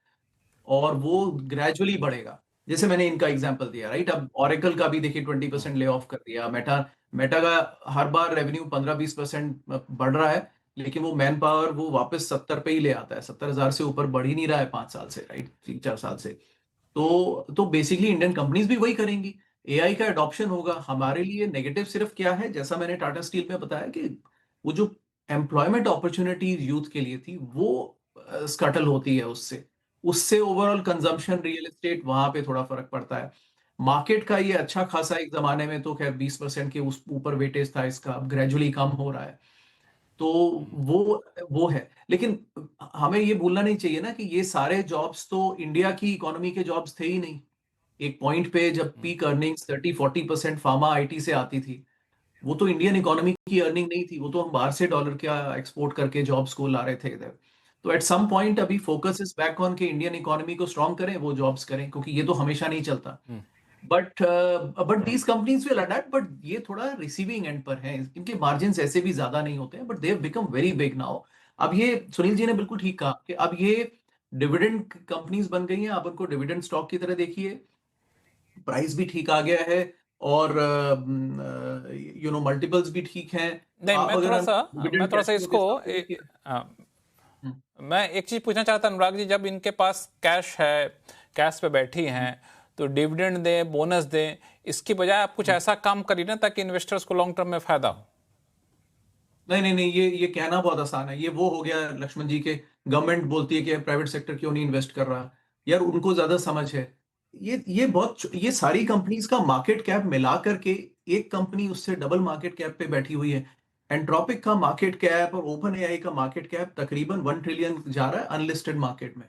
और वो ग्रेजुअली बढ़ेगा। जैसे मैंने इनका एग्जांपल दिया, राइट? अब ऑरेकल का भी देखिए 20% ले ऑफ कर दिया। मेटा का हर बार रेवेन्यू 15-20% बढ़ रहा है, लेकिन वो मैन पावर वो वापस 70 पे ही ले आता है। 70,000 से ऊपर बढ़ ही नहीं रहा है 5 साल से, राइट? 3-4 साल से। तो बेसिकली इंडियन कंपनीज भी वही करेंगी। एआई का एडॉप्शन होगा। हमारे लिए नेगेटिव सिर्फ क्या है, जैसा मैंने टाटा स्टील में बताया कि वो जो एम्प्लॉयमेंट अपॉर्चुनिटीज यूथ के लिए थी वो स्कटल होती है उससे ओवरऑल कंजम्पशन, रियल एस्टेट, वहां पे थोड़ा फर्क पड़ता है। मार्केट का ये अच्छा खासा, एक जमाने में तो खैर 20% के उस ऊपर वेटेज था इसका, अब ग्रेजुअली कम हो रहा है। तो वो है। लेकिन हमें ये भूलना नहीं चाहिए ना कि ये सारे जॉब्स तो इंडिया की इकोनॉमी के जॉब्स थे ही नहीं। एक पॉइंट पे जब पीक अर्निंग्स 30-40% फार्मा आईटी से आती थी, वो तो इंडियन इकोनॉमी की अर्निंग नहीं थी, वो तो हम बाहर से डॉलर क्या एक्सपोर्ट करके जॉब्स को ला रहे थे इधर। तो एट सम पॉइंट अभी फोकस इज बैक ऑन के इंडियन इकोनॉमी को स्ट्रॉन्ग करें, वो जॉब्स करें, क्योंकि ये तो हमेशा नहीं चलता। But these companies will adapt. But ये थोड़ा रिसीविंग एंड पर है, इनके मार्जिन ऐसे भी ज्यादा नहीं होते हैं, but they have become very big now. अब ये सुनील जी ने बिल्कुल ठीक कहा कि अब ये डिविडेंड कंपनीज बन गई हैं, आप उनको डिविडेंड स्टॉक की तरह देखिए, प्राइस भी ठीक आ गया है और मल्टीपल्स भी ठीक हैं। नहीं, आप अगर मैं थोड़ा सा इसको हम्म, मैं एक चीज पूछना चाहता हूं अनुराग जी, जब इनके पास कैश है, कैश पे बैठी हैं, तो डिविडेंड दें, बोनस दें, इसकी बजाय आप कुछ ऐसा काम करिए ना ताकि इन्वेस्टर्स को लॉन्ग टर्म में फायदा हो। नहीं, ये कहना बहुत आसान है। ये वो हो गया लक्ष्मण जी के, गवर्नमेंट बोलती है कि प्राइवेट सेक्टर क्यों नहीं इन्वेस्ट कर रहा। यार, उनको ज्यादा समझ है। ये सारी कंपनीज का मार्केट कैप मिला करके एक कंपनी उससे डबल मार्केट कैप पे बैठी हुई है। एंट्रोपिक का मार्केट कैप और ओपन एआई का मार्केट कैप तकरीबन 1 ट्रिलियन जा रहा है अनलिस्टेड मार्केट में।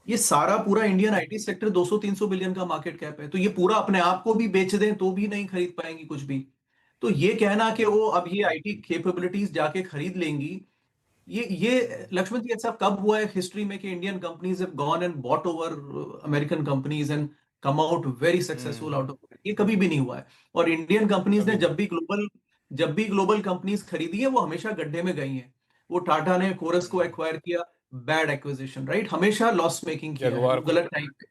ये सारा पूरा इंडियन आईटी सेक्टर 200-300 बिलियन का मार्केट कैप है। तो ये पूरा अपने आप को भी बेच दें तो भी नहीं खरीद पाएंगी कुछ भी। तो ये कहना कि वो अब ये आईटी कैपेबिलिटीज जाके खरीद लेंगी, ये लक्ष्मण जी, ऐसा कब हुआ है हिस्ट्री में कि Indian companies have gone and bought over American companies and come out very successful out of it? ये कभी भी नहीं हुआ है। और इंडियन कंपनीज ने जब भी ग्लोबल कंपनीज खरीदी है वो हमेशा गड्ढे में गई हैं। वो टाटा ने कोरस को एक्वायर किया, बैड एक्विजिशन, राइट? हमेशा लॉस मेकिंग किया है, गलत टाइम पे।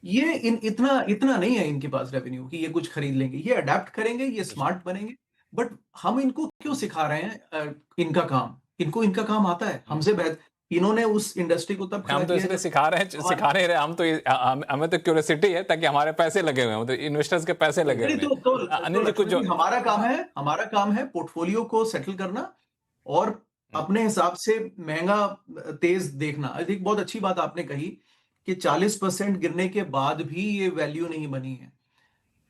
ये इतना नहीं है इनके पास रेवेन्यू कि ये कुछ खरीद लेंगे। ये अडेप्ट करेंगे, ये स्मार्ट बनेंगे। बट हम इनको क्यों सिखा रहे हैं इनका काम? इनका काम आता है हमसे बेहतर। इन्होंने उस इंडस्ट्री को तब खड़ा हम तो किया इसलिए जब सिखा नहीं रहे, हम तो हमें तो क्यूरियोसिटी है ताकि हमारे पैसे लगे हुए हैं, मतलब इन्वेस्टर्स के पैसे लगे हुए नहीं, हैं। तो अनिल जी कुछ लक्ष्मण जो जी, हमारा काम है पोर्टफोलियो को सेटल करना और अपने हिसाब से महंगा तेज देखना। आई थिंक बहुत अच्छी बात आपने कही कि 40% गिरने के बाद भी ये वैल्यू नहीं बनी है।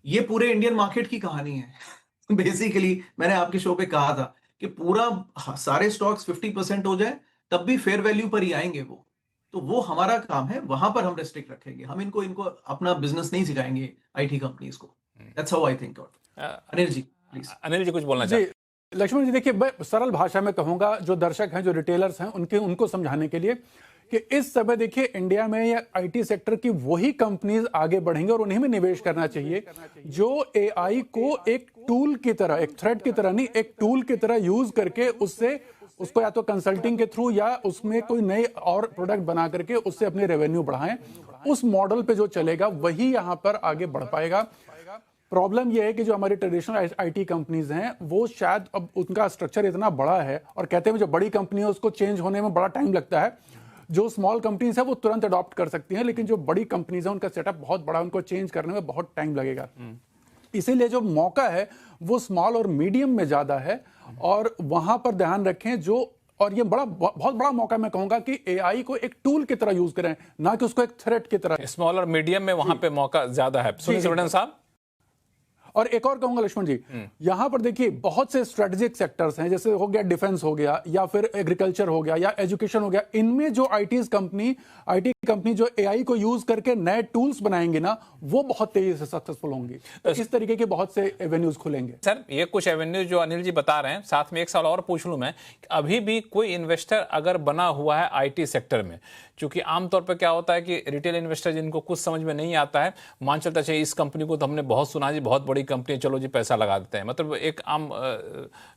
ये पूरे इंडियन मार्केट की कहानी है बेसिकली मैंने आपके शो पे कहा था कि पूरा सारे स्टॉक्स 50% हो जाए तब भी फेयर वैल्यू पर ही आएंगे वो। तो वो हमारा काम है, वहां पर हम रेस्ट्रिक्ट रखेंगे। हम इनको इनको अपना बिजनेस नहीं सिखाएंगे आईटी कंपनीज को। That's how I think. Anil ji please. Anil ji कुछ बोलना जी चाहते लक्ष्मण जी, देखिए मैं सरल भाषा में कहूंगा, जो दर्शक हैं, जो रिटेलर्स हैं, उनको समझाने के लिए कि इस समय देखिए इंडिया में या आईटी सेक्टर की वही कंपनीज आगे बढ़ेंगे और उन्हीं में निवेश करना चाहिए जो एआई को एक टूल की तरह, एक थ्रेड की तरह नहीं, एक टूल की तरह यूज करके उसको या तो कंसल्टिंग के थ्रू या उसमें कोई नए और प्रोडक्ट बना करके उससे अपनी रेवेन्यू बढ़ाएं। उस मॉडल पे जो चलेगा वही यहां पर आगे बढ़ पाएगा। प्रॉब्लम यह है कि जो हमारी ट्रेडिशनल आईटी कंपनीज हैं वो शायद अब उनका स्ट्रक्चर इतना बड़ा है, और कहते हैं जो बड़ी कंपनी है उसको चेंज होने में बड़ा टाइम लगता है। जो स्मॉल कंपनीज है वो तुरंत अडॉप्ट कर सकती हैं, लेकिन जो बड़ी कंपनीज है उनका सेटअप बहुत बड़ा, उनको चेंज करने में बहुत टाइम लगेगा। इसीलिए जो मौका है वो स्मॉल और मीडियम में ज्यादा है, और वहां पर ध्यान रखें जो, और ये बहुत बड़ा मौका मैं कहूंगा कि एआई को एक टूल की तरह यूज करें, ना कि उसको एक थ्रेट की तरह। स्मॉल और मीडियम में वहां पे मौका ज्यादा है। सुनील सुवर्णन साहब। और एक और कहूंगा लक्ष्मण जी, यहां पर देखिए बहुत से स्ट्रेटेजिक सेक्टर्स हैं, जैसे हो गया डिफेंस हो गया, या फिर एग्रीकल्चर हो गया, या एजुकेशन हो गया। इनमें जो आईटी कंपनी जो एआई को यूज करके नए टूल्स बनाएंगे ना, वो बहुत तेजी से सक्सेसफुल होंगी। तो इस तरीके के बहुत से एवेन्यूज खुलेंगे। सर ये कुछ एवेन्यूज जो अनिल जी बता रहे हैं, साथ में एक सवाल और पूछ लूं मैं, अभी भी कोई इन्वेस्टर अगर बना हुआ है आईटी सेक्टर में, क्योंकि आमतौर पर क्या होता है कि रिटेल इन्वेस्टर जिनको कुछ समझ में नहीं आता है, मान चलता है इस कंपनी को तो हमने बहुत सुना जी, बहुत बड़ी कंपनी, चलो जी पैसा लगा देते हैं, मतलब एक आम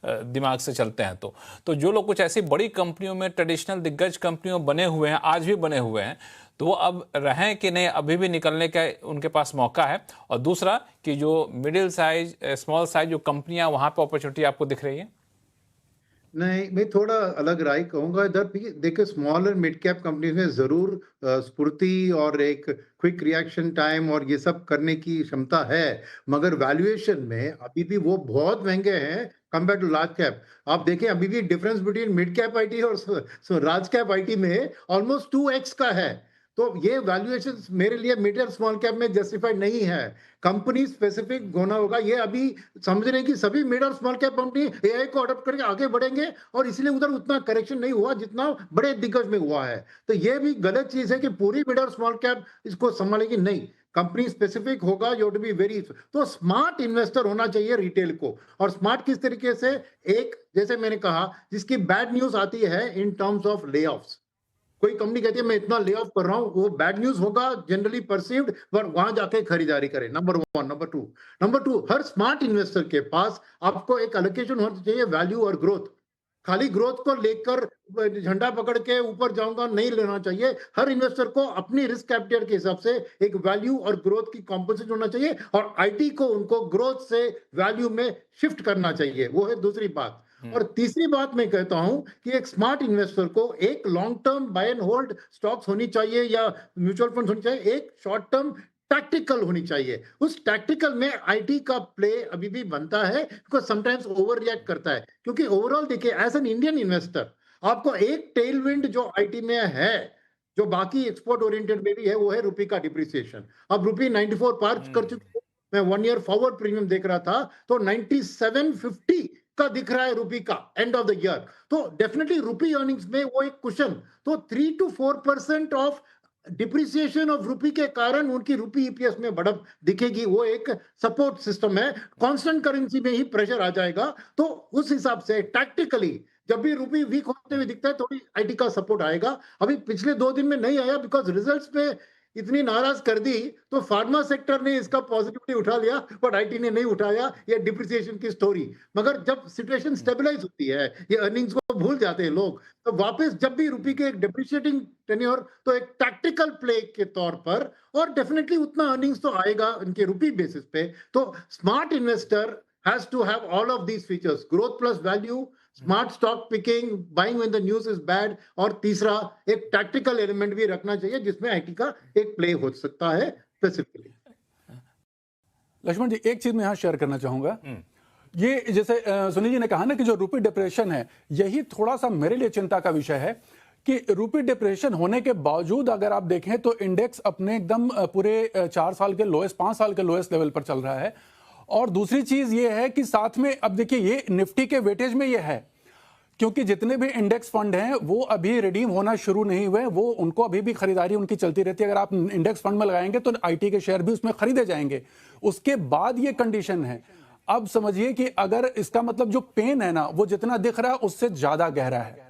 दिमाग से चलते हैं। तो जो लोग कुछ ऐसी बड़ी कंपनियों में, ट्रेडिशनल दिग्गज कंपनियों बने हुए हैं, आज भी बने हुए हैं, तो वो अब रहें कि नहीं, अभी भी निकलने का उनके पास मौका है। और दूसरा कि जो मिडिल साइज, स्मॉल साइज जो कंपनियां, वहां पर अपॉर्चुनिटी आपको दिख रही है? नहीं, मैं थोड़ा अलग राय कहूंगा इधर भी। देखिए, स्मॉल और मिड कैप कंपनीज में जरूर स्फूर्ति और एक क्विक रिएक्शन टाइम और ये सब करने की क्षमता है, मगर वैल्यूएशन में अभी भी वो बहुत महंगे हैं कंपेयर टू लार्ज कैप। आप देखें, अभी भी difference between mid cap IT और लार्ज कैप आईटी में ऑलमोस्ट 2x का है। तो ये वैल्यूएशन मेरे लिए मिड और स्मॉल कैप में जस्टिफाइड नहीं है। कंपनी स्पेसिफिक होना होगा। ये अभी समझ रहे हैं कि सभी मिड और स्मॉल कैप कंपनी एआई को अडॉप्ट करके आगे बढ़ेंगे, और इसलिए उधर उतना करेक्शन नहीं हुआ जितना बड़े दिग्गज में हुआ है। तो ये भी गलत चीज है कि पूरी मिड और स्मॉल कैप इसको संभालेगी, नहीं। कंपनी स्पेसिफिक होगा, यू टू बी वेरी। तो स्मार्ट इन्वेस्टर होना चाहिए रिटेल को। और स्मार्ट किस तरीके से? एक, जैसे मैंने कहा, जिसकी बैड न्यूज आती है इन टर्म्स ऑफ ले ऑफ्स। कोई कंपनी कहती है मैं इतना ले ऑफ कर रहा हूं, वो बैड न्यूज होगा जनरली परसीव्ड, पर वहां जाके खरीदारी करें। नंबर 1। नंबर टू, हर स्मार्ट इन्वेस्टर के पास आपको एक एलोकेशन होना चाहिए वैल्यू और ग्रोथ। खाली ग्रोथ को लेकर झंडा पकड़ के ऊपर जाऊंगा नहीं लेना चाहिए। हर इन्वेस्टर को अपनी रिस्क कैपिटल के हिसाब से एक वैल्यू और ग्रोथ की कॉम्पोजिशन होना चाहिए, और आईटी को उनको ग्रोथ से वैल्यू में शिफ्ट करना चाहिए। वो है दूसरी बात। और तीसरी बात मैं कहता हूं कि एक स्मार्ट इन्वेस्टर को एक long term by and hold stocks होनी चाहिए या म्यूचुअल फंड होनी चाहिए, एक शॉर्ट टर्म टैक्टिकल होनी चाहिए। उस टैक्टिकल में आईटी का प्ले अभी भी बनता है, बिकॉज समटाइम्स ओवर रिएक्ट करता है। क्योंकि ओवरऑल देखिए, एज एन इंडियन इन्वेस्टर, आपको एक टेल विंड जो आईटी में है, जो बाकी एक्सपोर्ट ओरिएंटेड में भी है, वो है रुपये का डिप्रिसिएशन। अब रुपये 94 पार कर चुकी है। मैं 1 ईयर फॉरवर्ड प्रीमियम देख रहा था तो 9750 का दिख रहा है रुपये का एंड ऑफ द ईयर। तो डेफिनेटली रुपये अर्निंग्स में वो एक कुशन। तो 3 to 4% ऑफ डिप्रिसिएशन ऑफ रुपये के कारण उनकी रुपये ईपीएस में बढ़त दिखेगी। वो एक सपोर्ट सिस्टम है। कांस्टेंट करेंसी में ही प्रेशर आ जाएगा। तो उस हिसाब से टैक्टिकली जब भी रुपये वीक होते हुए दिखता है, थोड़ी आईटी का सपोर्ट आएगा। अभी पिछले 2 दिन में नहीं आया, बिकॉज रिजल्ट्स पे इतनी नाराज कर दी, तो फार्मा सेक्टर ने इसका पॉजिटिविटी उठा लिया, बट आईटी ने नहीं उठाया। ये डिप्रिसिएशन की स्टोरी। मगर जब सिचुएशन स्टेबलाइज होती है, ये अर्निंग्स को भूल जाते हैं लोग, तो वापस जब भी रुपये के एक डिप्रिशिएटिंग टेन्योर, तो एक टैक्टिकल प्ले के तौर पर, और डेफिनेटली उतना अर्निंग्स तो आएगा इनके रुपये बेसिस पे। तो smart investor has to have all of these features, growth plus value, smart stock picking, buying when the news is bad, और तीसरा एक टैक्टिकल एलिमेंट भी रखना चाहिए जिसमें आईटी का एक प्ले हो सकता है स्पेसिफिकली। लक्ष्मण जी, एक चीज मैं यहाँ शेयर करना चाहूंगा। ये जैसे सुनील जी ने कहा ना कि जो रूपी डिप्रेशन है, यही थोड़ा सा मेरे लिए चिंता का विषय है कि रूपी डिप्रेशन होने के बावजूद अगर आप देखें तो इंडेक्स अपने एकदम पूरे 4 साल के लोएस्ट, 5 साल के लोएस्ट लेवल पर चल रहा है। और दूसरी चीज ये है कि साथ में अब देखिए ये निफ्टी के वेटेज में ये है, क्योंकि जितने भी इंडेक्स फंड हैं वो अभी रिडीम होना शुरू नहीं हुए, वो उनको अभी भी खरीदारी उनकी चलती रहती है। अगर आप इंडेक्स फंड में लगाएंगे तो आईटी के शेयर भी उसमें खरीदे जाएंगे। उसके बाद ये कंडीशन है। अब समझिए कि अगर इसका मतलब जो पेन है ना, वो जितना दिख रहा है उससे ज्यादा गहरा है।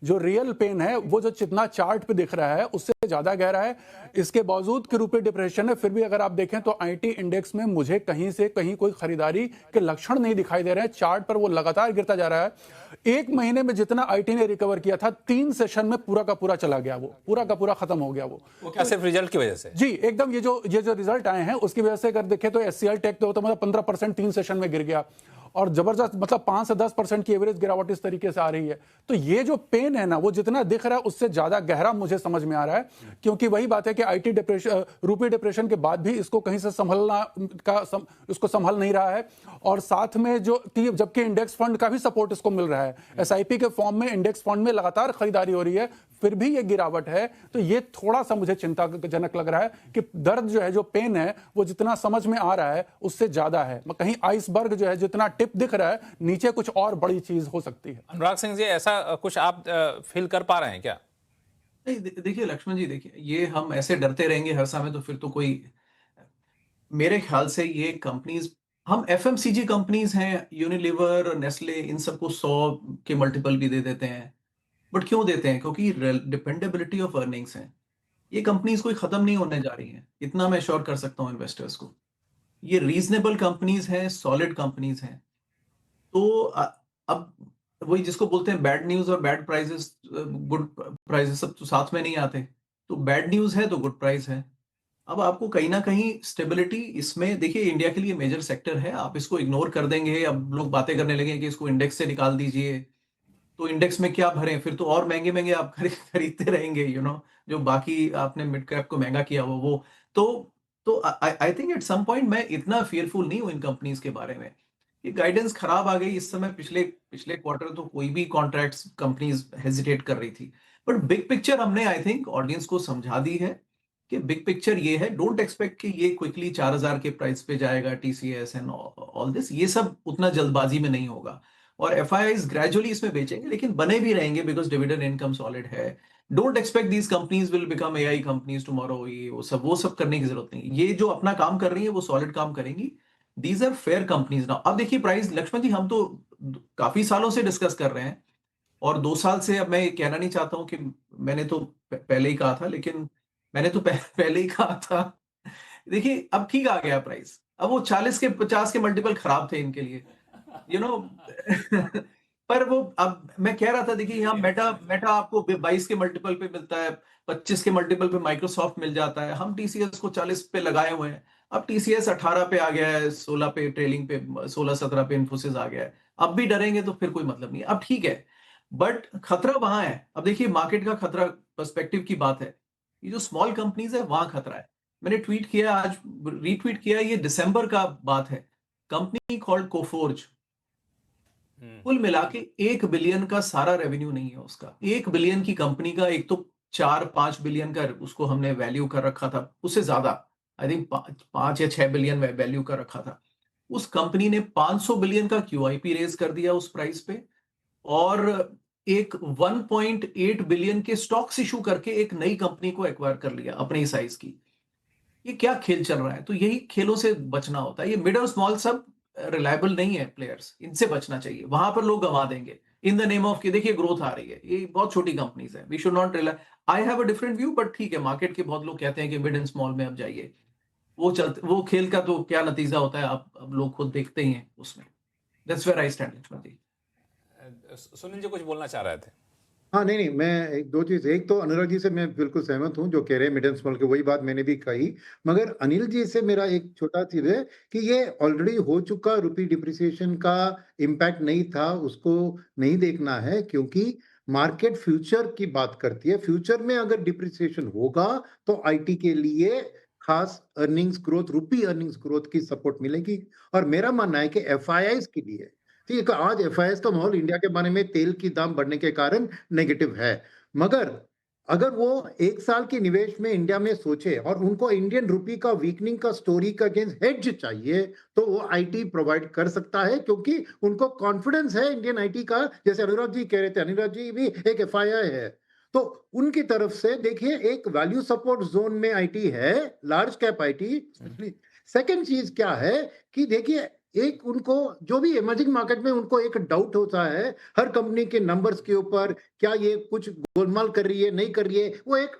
जो रियल पेन है वो जो जितना चार्ट पे दिख रहा है उससे ज्यादा गहरा है। इसके बावजूद कि रूपी डिप्रेशन है, फिर भी अगर आप देखें तो आईटी इंडेक्स में मुझे कहीं से कहीं कोई खरीदारी के लक्षण नहीं दिखाई दे रहे हैं। चार्ट पर वो लगातार गिरता जा रहा है। एक महीने में जितना आईटी ने रिकवर किया था, 3 सेशन में पूरा का पूरा चला गया, वो पूरा का पूरा खत्म हो गया। वो क्या सिर्फ रिजल्ट की वजह से? जी एकदम, ये जो रिजल्ट आए हैं उसकी वजह से अगर देखें तो एचसीएल टेक तो मतलब 15% 3 सेशन में गिर गया, और जबरदस्त मतलब 5 से 10% की एवरेज गिरावट इस तरीके से आ रही है। तो ये जो पेन है ना, वो जितना दिख रहा है उससे ज्यादा गहरा मुझे समझ में आ रहा है। क्योंकि वही बात है कि आईटी डिप्रेशन, रूपी डिप्रेशन के बाद भी इसको कहीं से उसको संभल नहीं रहा है। और साथ में जो जबकि इंडेक्स फंड का भी सपोर्ट इसको मिल रहा है, एसआईपी के फॉर्म में इंडेक्स फंड में लगातार खरीदारी हो रही है, फिर भी ये गिरावट है। तो ये थोड़ा सा मुझे चिंताजनक लग रहा है कि दर्द जो है, जो पेन है, वो जितना समझ में आ रहा है उससे ज्यादा है। कहीं आइसबर्ग जो है जितना टिप दिख रहा है, नीचे कुछ और बड़ी चीज हो सकती है। अनुराग सिंह जी, ऐसा कुछ आप फील कर पा रहे हैं क्या? नहीं, देखिए लक्ष्मण जी, देखिए ये हम ऐसे डरते रहेंगे हर समय तो फिर तो कोई, मेरे ख्याल से ये कंपनीज, हम एफएमसीजी कंपनीज हैं, यूनिलीवर, नेस्ले, इन सबको 100 के मल्टीपल भी दे देते हैं। बट क्यों देते हैं? क्योंकि डिपेंडेबिलिटी ऑफ अर्निंग्स है। ये कंपनीज कोई खत्म नहीं होने जा रही हैं, इतना मैं श्योर कर सकता हूं इन्वेस्टर्स को। ये रीजनेबल कंपनीज हैं, सॉलिड कंपनीज हैं। तो अब वही जिसको बोलते हैं बैड न्यूज और बैड प्राइसेस, गुड प्राइसेस सब तो साथ में नहीं आते। तो बैड न्यूज है तो गुड प्राइस है। अब आपको कहीं ना कहीं स्टेबिलिटी इसमें, देखिए इंडिया के लिए मेजर सेक्टर है, आप इसको इग्नोर कर देंगे, अब लोग बातें करने लगे कि इसको इंडेक्स से निकाल दीजिए, तो इंडेक्स में क्या भरें, फिर तो और महंगे महंगे आप खरीदते रहेंगे, जो बाकी आपने मिड कैप को महंगा किया वो तो I think at some point मैं इतना फियरफुल नहीं हूं इन कंपनीज के बारे में। ये गाइडेंस खराब आ गई इस समय, पिछले क्वार्टर तो कोई भी कॉन्ट्रैक्ट्स कंपनीज हेजिटेट कर रही थी। बट बिग पिक्चर हमने आई थिंक ऑडियंस को समझा दी है कि बिग पिक्चर ये है, डोंट एक्सपेक्ट कि ये क्विकली 4000 के प्राइस पे जाएगा, टीसीएस एंड ऑल दिस, ये सब उतना जल्दबाजी में नहीं होगा। और एफआईआईज ग्रेजुअली इसमें बेचेंगे, लेकिन बने भी रहेंगे बिकॉज डिविडेंड इनकम सॉलिड है। Don't expect these companies will become AI companies tomorrow, ये वो सब करने की जरूरत नहीं। ये जो अपना काम कर रही है वो सॉलिड काम करेंगी। These are fair companies now. अब देखिए प्राइस, लक्ष्मण जी हम तो काफी सालों से डिस्कस कर रहे हैं, और 2 साल से, अब मैं कहना नहीं चाहता हूं कि मैंने तो पहले ही कहा था, लेकिन मैंने तो पहले ही कहा था। देखिए अब ठीक आ गया प्राइस, अब वो 40 के 50 के मल्टीपल खराब थे इनके लिए, पर वो, अब मैं कह रहा था, देखिए यहाँ मेटा आपको 22 के मल्टीपल पे मिलता है, 25 के मल्टीपल पे माइक्रोसॉफ्ट मिल जाता है। हम टीसीएस को 40 पे लगाए हुए हैं, अब टीसीएस 18 पे आ गया है, 16 पे ट्रेलिंग पे, 16-17 पे इन्फोसिस आ गया है। अब भी डरेंगे तो फिर कोई मतलब नहीं है। अब ठीक है, बट खतरा वहां है। अब देखिए मार्केट का खतरा, पर्सपेक्टिव की बात है, ये जो स्मॉल कंपनीज है वहां खतरा है। मैंने ट्वीट किया, आज रीट्वीट किया, ये दिसंबर का बात है, कंपनी कॉल्ड कोफोर्ज, कुल मिला के 1 बिलियन का सारा रेवेन्यू नहीं है उसका। 1 बिलियन की कंपनी का, एक तो 4-5 बिलियन का उसको हमने वैल्यू कर रखा था, उससे ज्यादा आई थिंक 5 या 6 बिलियन वैल्यू कर रखा था। उस कंपनी ने 500 बिलियन का क्यूआईपी रेज कर दिया उस प्राइस पे, और एक 1.8 बिलियन के स्टॉक्स इशू करके एक नई कंपनी को एक्वायर कर लिया अपनी साइज की। ये क्या खेल चल रहा है? तो यही खेलों से बचना होता है। ये मिड और स्मॉल सब रिलायबल नहीं है प्लेयर्स, इनसे बचना चाहिए। वहां पर लोग गंवा देंगे इन द नेम ऑफ कि देखिए ग्रोथ आ रही है। ये बहुत छोटी कंपनीज है, we should not rely. I have a different view, but ठीक है, मार्केट के बहुत लोग कहते हैं कि मिड एंड स्मॉल में अब जाइए। वो खेल का तो क्या नतीजा होता है अब लोग खुद देखते ही हैं उसमें। That's where I stand. Sunil ji कुछ बोलना चाह रहे थे? हाँ, नहीं, मैं एक दो चीज, एक तो अनुराग जी से मैं बिल्कुल सहमत हूँ जो कह रहे हैं मिड एंड स्मॉल के, वही बात मैंने भी कही। मगर अनिल जी से मेरा एक छोटा चीज है कि ये ऑलरेडी हो चुका रुपी डिप्रिसिएशन का इम्पैक्ट नहीं था, उसको नहीं देखना है, क्योंकि मार्केट फ्यूचर की बात करती है। फ्यूचर में अगर डिप्रिसिएशन होगा तो आईटी के लिए खास अर्निंग्स ग्रोथ, रुपी अर्निंग्स ग्रोथ की सपोर्ट मिलेगी। और मेरा मानना है कि एफआईआईज के लिए, ठीक है, आज एफआईआईज का माहौल इंडिया के बारे में तेल की दाम बढ़ने के कारण नेगेटिव है। मगर अगर वो एक साल के निवेश में इंडिया में सोचे और उनको इंडियन रुपी का वीकनिंग का स्टोरी का अगेंस्ट हेड्ज चाहिए, तो वो आईटी प्रोवाइड कर सकता है, क्योंकि उनको कॉन्फिडेंस है इंडियन आईटी का। जैसे अनुराग जी कह रहे थे, अनुराग जी भी एक एफआईआई है, तो उनकी तरफ से देखिए एक वैल्यू सपोर्ट जोन में आईटी है, लार्ज कैप आईटी। सेकंड चीज क्या है कि देखिए, एक उनको जो भी इमर्जिंग मार्केट में उनको एक डाउट होता है हर कंपनी के नंबर्स के ऊपर, क्या ये कुछ गोलमाल कर रही है, नहीं कर रही है। वो एक,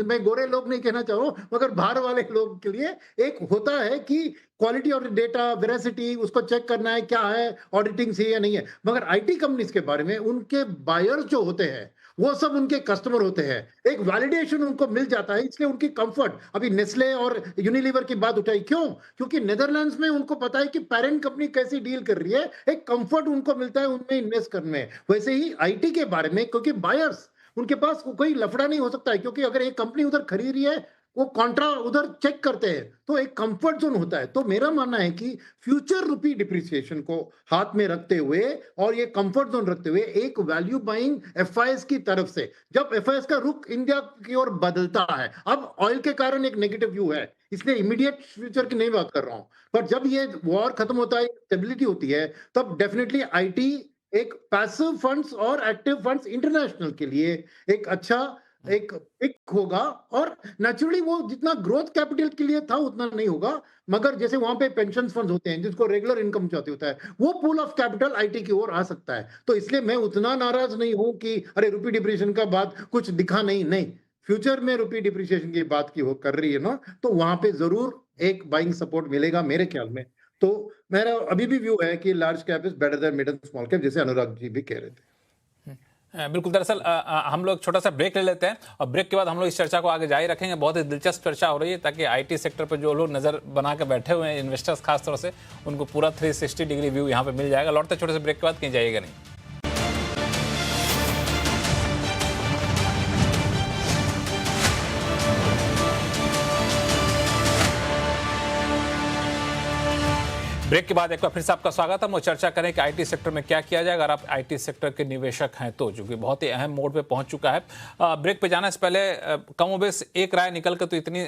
मैं गोरे लोग नहीं कहना चाह रहा हूं, मगर बाहर वाले लोग के लिए एक होता है कि क्वालिटी ऑफ डेटा, वेरासिटी, उसको चेक करना है क्या है, ऑडिटिंग सही है नहीं है। मगर आईटी कंपनीज के बारे में उनके बायर्स जो होते हैं वो सब उनके कस्टमर होते हैं, एक वैलिडेशन उनको मिल जाता है, इसलिए उनकी कंफर्ट। अभी नेस्ले और यूनिलीवर की बात उठाई, क्यों? क्योंकि नेदरलैंड्स में उनको पता है कि पेरेंट कंपनी कैसी डील कर रही है, एक कंफर्ट उनको मिलता है उनमें इन्वेस्ट करने में। वैसे ही आईटी के बारे में, क्योंकि बायर्स, उनके पास कोई लफड़ा नहीं हो सकता है, क्योंकि अगर एक कंपनी उधर खरीद रही है, वो कॉन्ट्रा उधर चेक करते हैं, तो एक कंफर्ट जोन होता है। तो मेरा मानना है कि फ्यूचर रुपी डिप्रिसिएशन को हाथ में रखते हुए और ये कंफर्ट जोन रखते हुए एक वैल्यू बाइंग एफआईएस की तरफ से, जब एफआईएस का रुख इंडिया की ओर बदलता है, अब ऑयल के कारण एक नेगेटिव व्यू है, इसलिए इमीडिएट फ्यूचर की नहीं बात कर रहा हूं, पर जब ये वॉर खत्म होता है, स्टेबिलिटी होती है, तब डेफिनेटली आईटी एक पैसिव फंड्स और एक्टिव फंड्स इंटरनेशनल के लिए एक अच्छा एक पिक होगा। और नेचुरली वो जितना ग्रोथ कैपिटल के लिए था उतना नहीं होगा, मगर जैसे वहां पे पेंशन फंड्स होते हैं जिसको रेगुलर इनकम चाहिए होता है, वो पूल ऑफ कैपिटल आईटी की ओर आ सकता है। तो इसलिए मैं उतना नाराज नहीं हूं कि अरे रुपी डिप्रिसिएशन का बात कुछ दिखा नहीं, नहीं, फ्यूचर में रुपी डिप्रिसिएशन की बात की वो कर रही है ना, तो वहां पे जरूर एक बाइंग सपोर्ट मिलेगा मेरे ख्याल में। तो मेरा अभी भी व्यू है कि large cap is better than mid and small cap, जैसे अनुराग जी भी कह रहे थे। बिल्कुल। दरअसल हम लोग छोटा सा ब्रेक ले लेते हैं और ब्रेक के बाद हम लोग इस चर्चा को आगे जारी रखेंगे। बहुत ही दिलचस्प चर्चा हो रही है, ताकि आईटी सेक्टर पर जो लोग नजर बना के बैठे हुए हैं, इन्वेस्टर्स खास तौर से, उनको पूरा 360 डिग्री व्यू यहाँ पे मिल जाएगा। लौटते छोटे से ब्रेक के बाद कहीं जाइएगा नहीं। ब्रेक के बाद एक बार फिर से आपका स्वागत है। हम चर्चा करें कि आईटी सेक्टर में क्या किया जाए अगर आप आईटी सेक्टर के निवेशक हैं तो, जो कि बहुत ही अहम मोड पे पहुंच चुका है। ब्रेक पे जाने से पहले कमोबेश एक राय निकल कर तो इतनी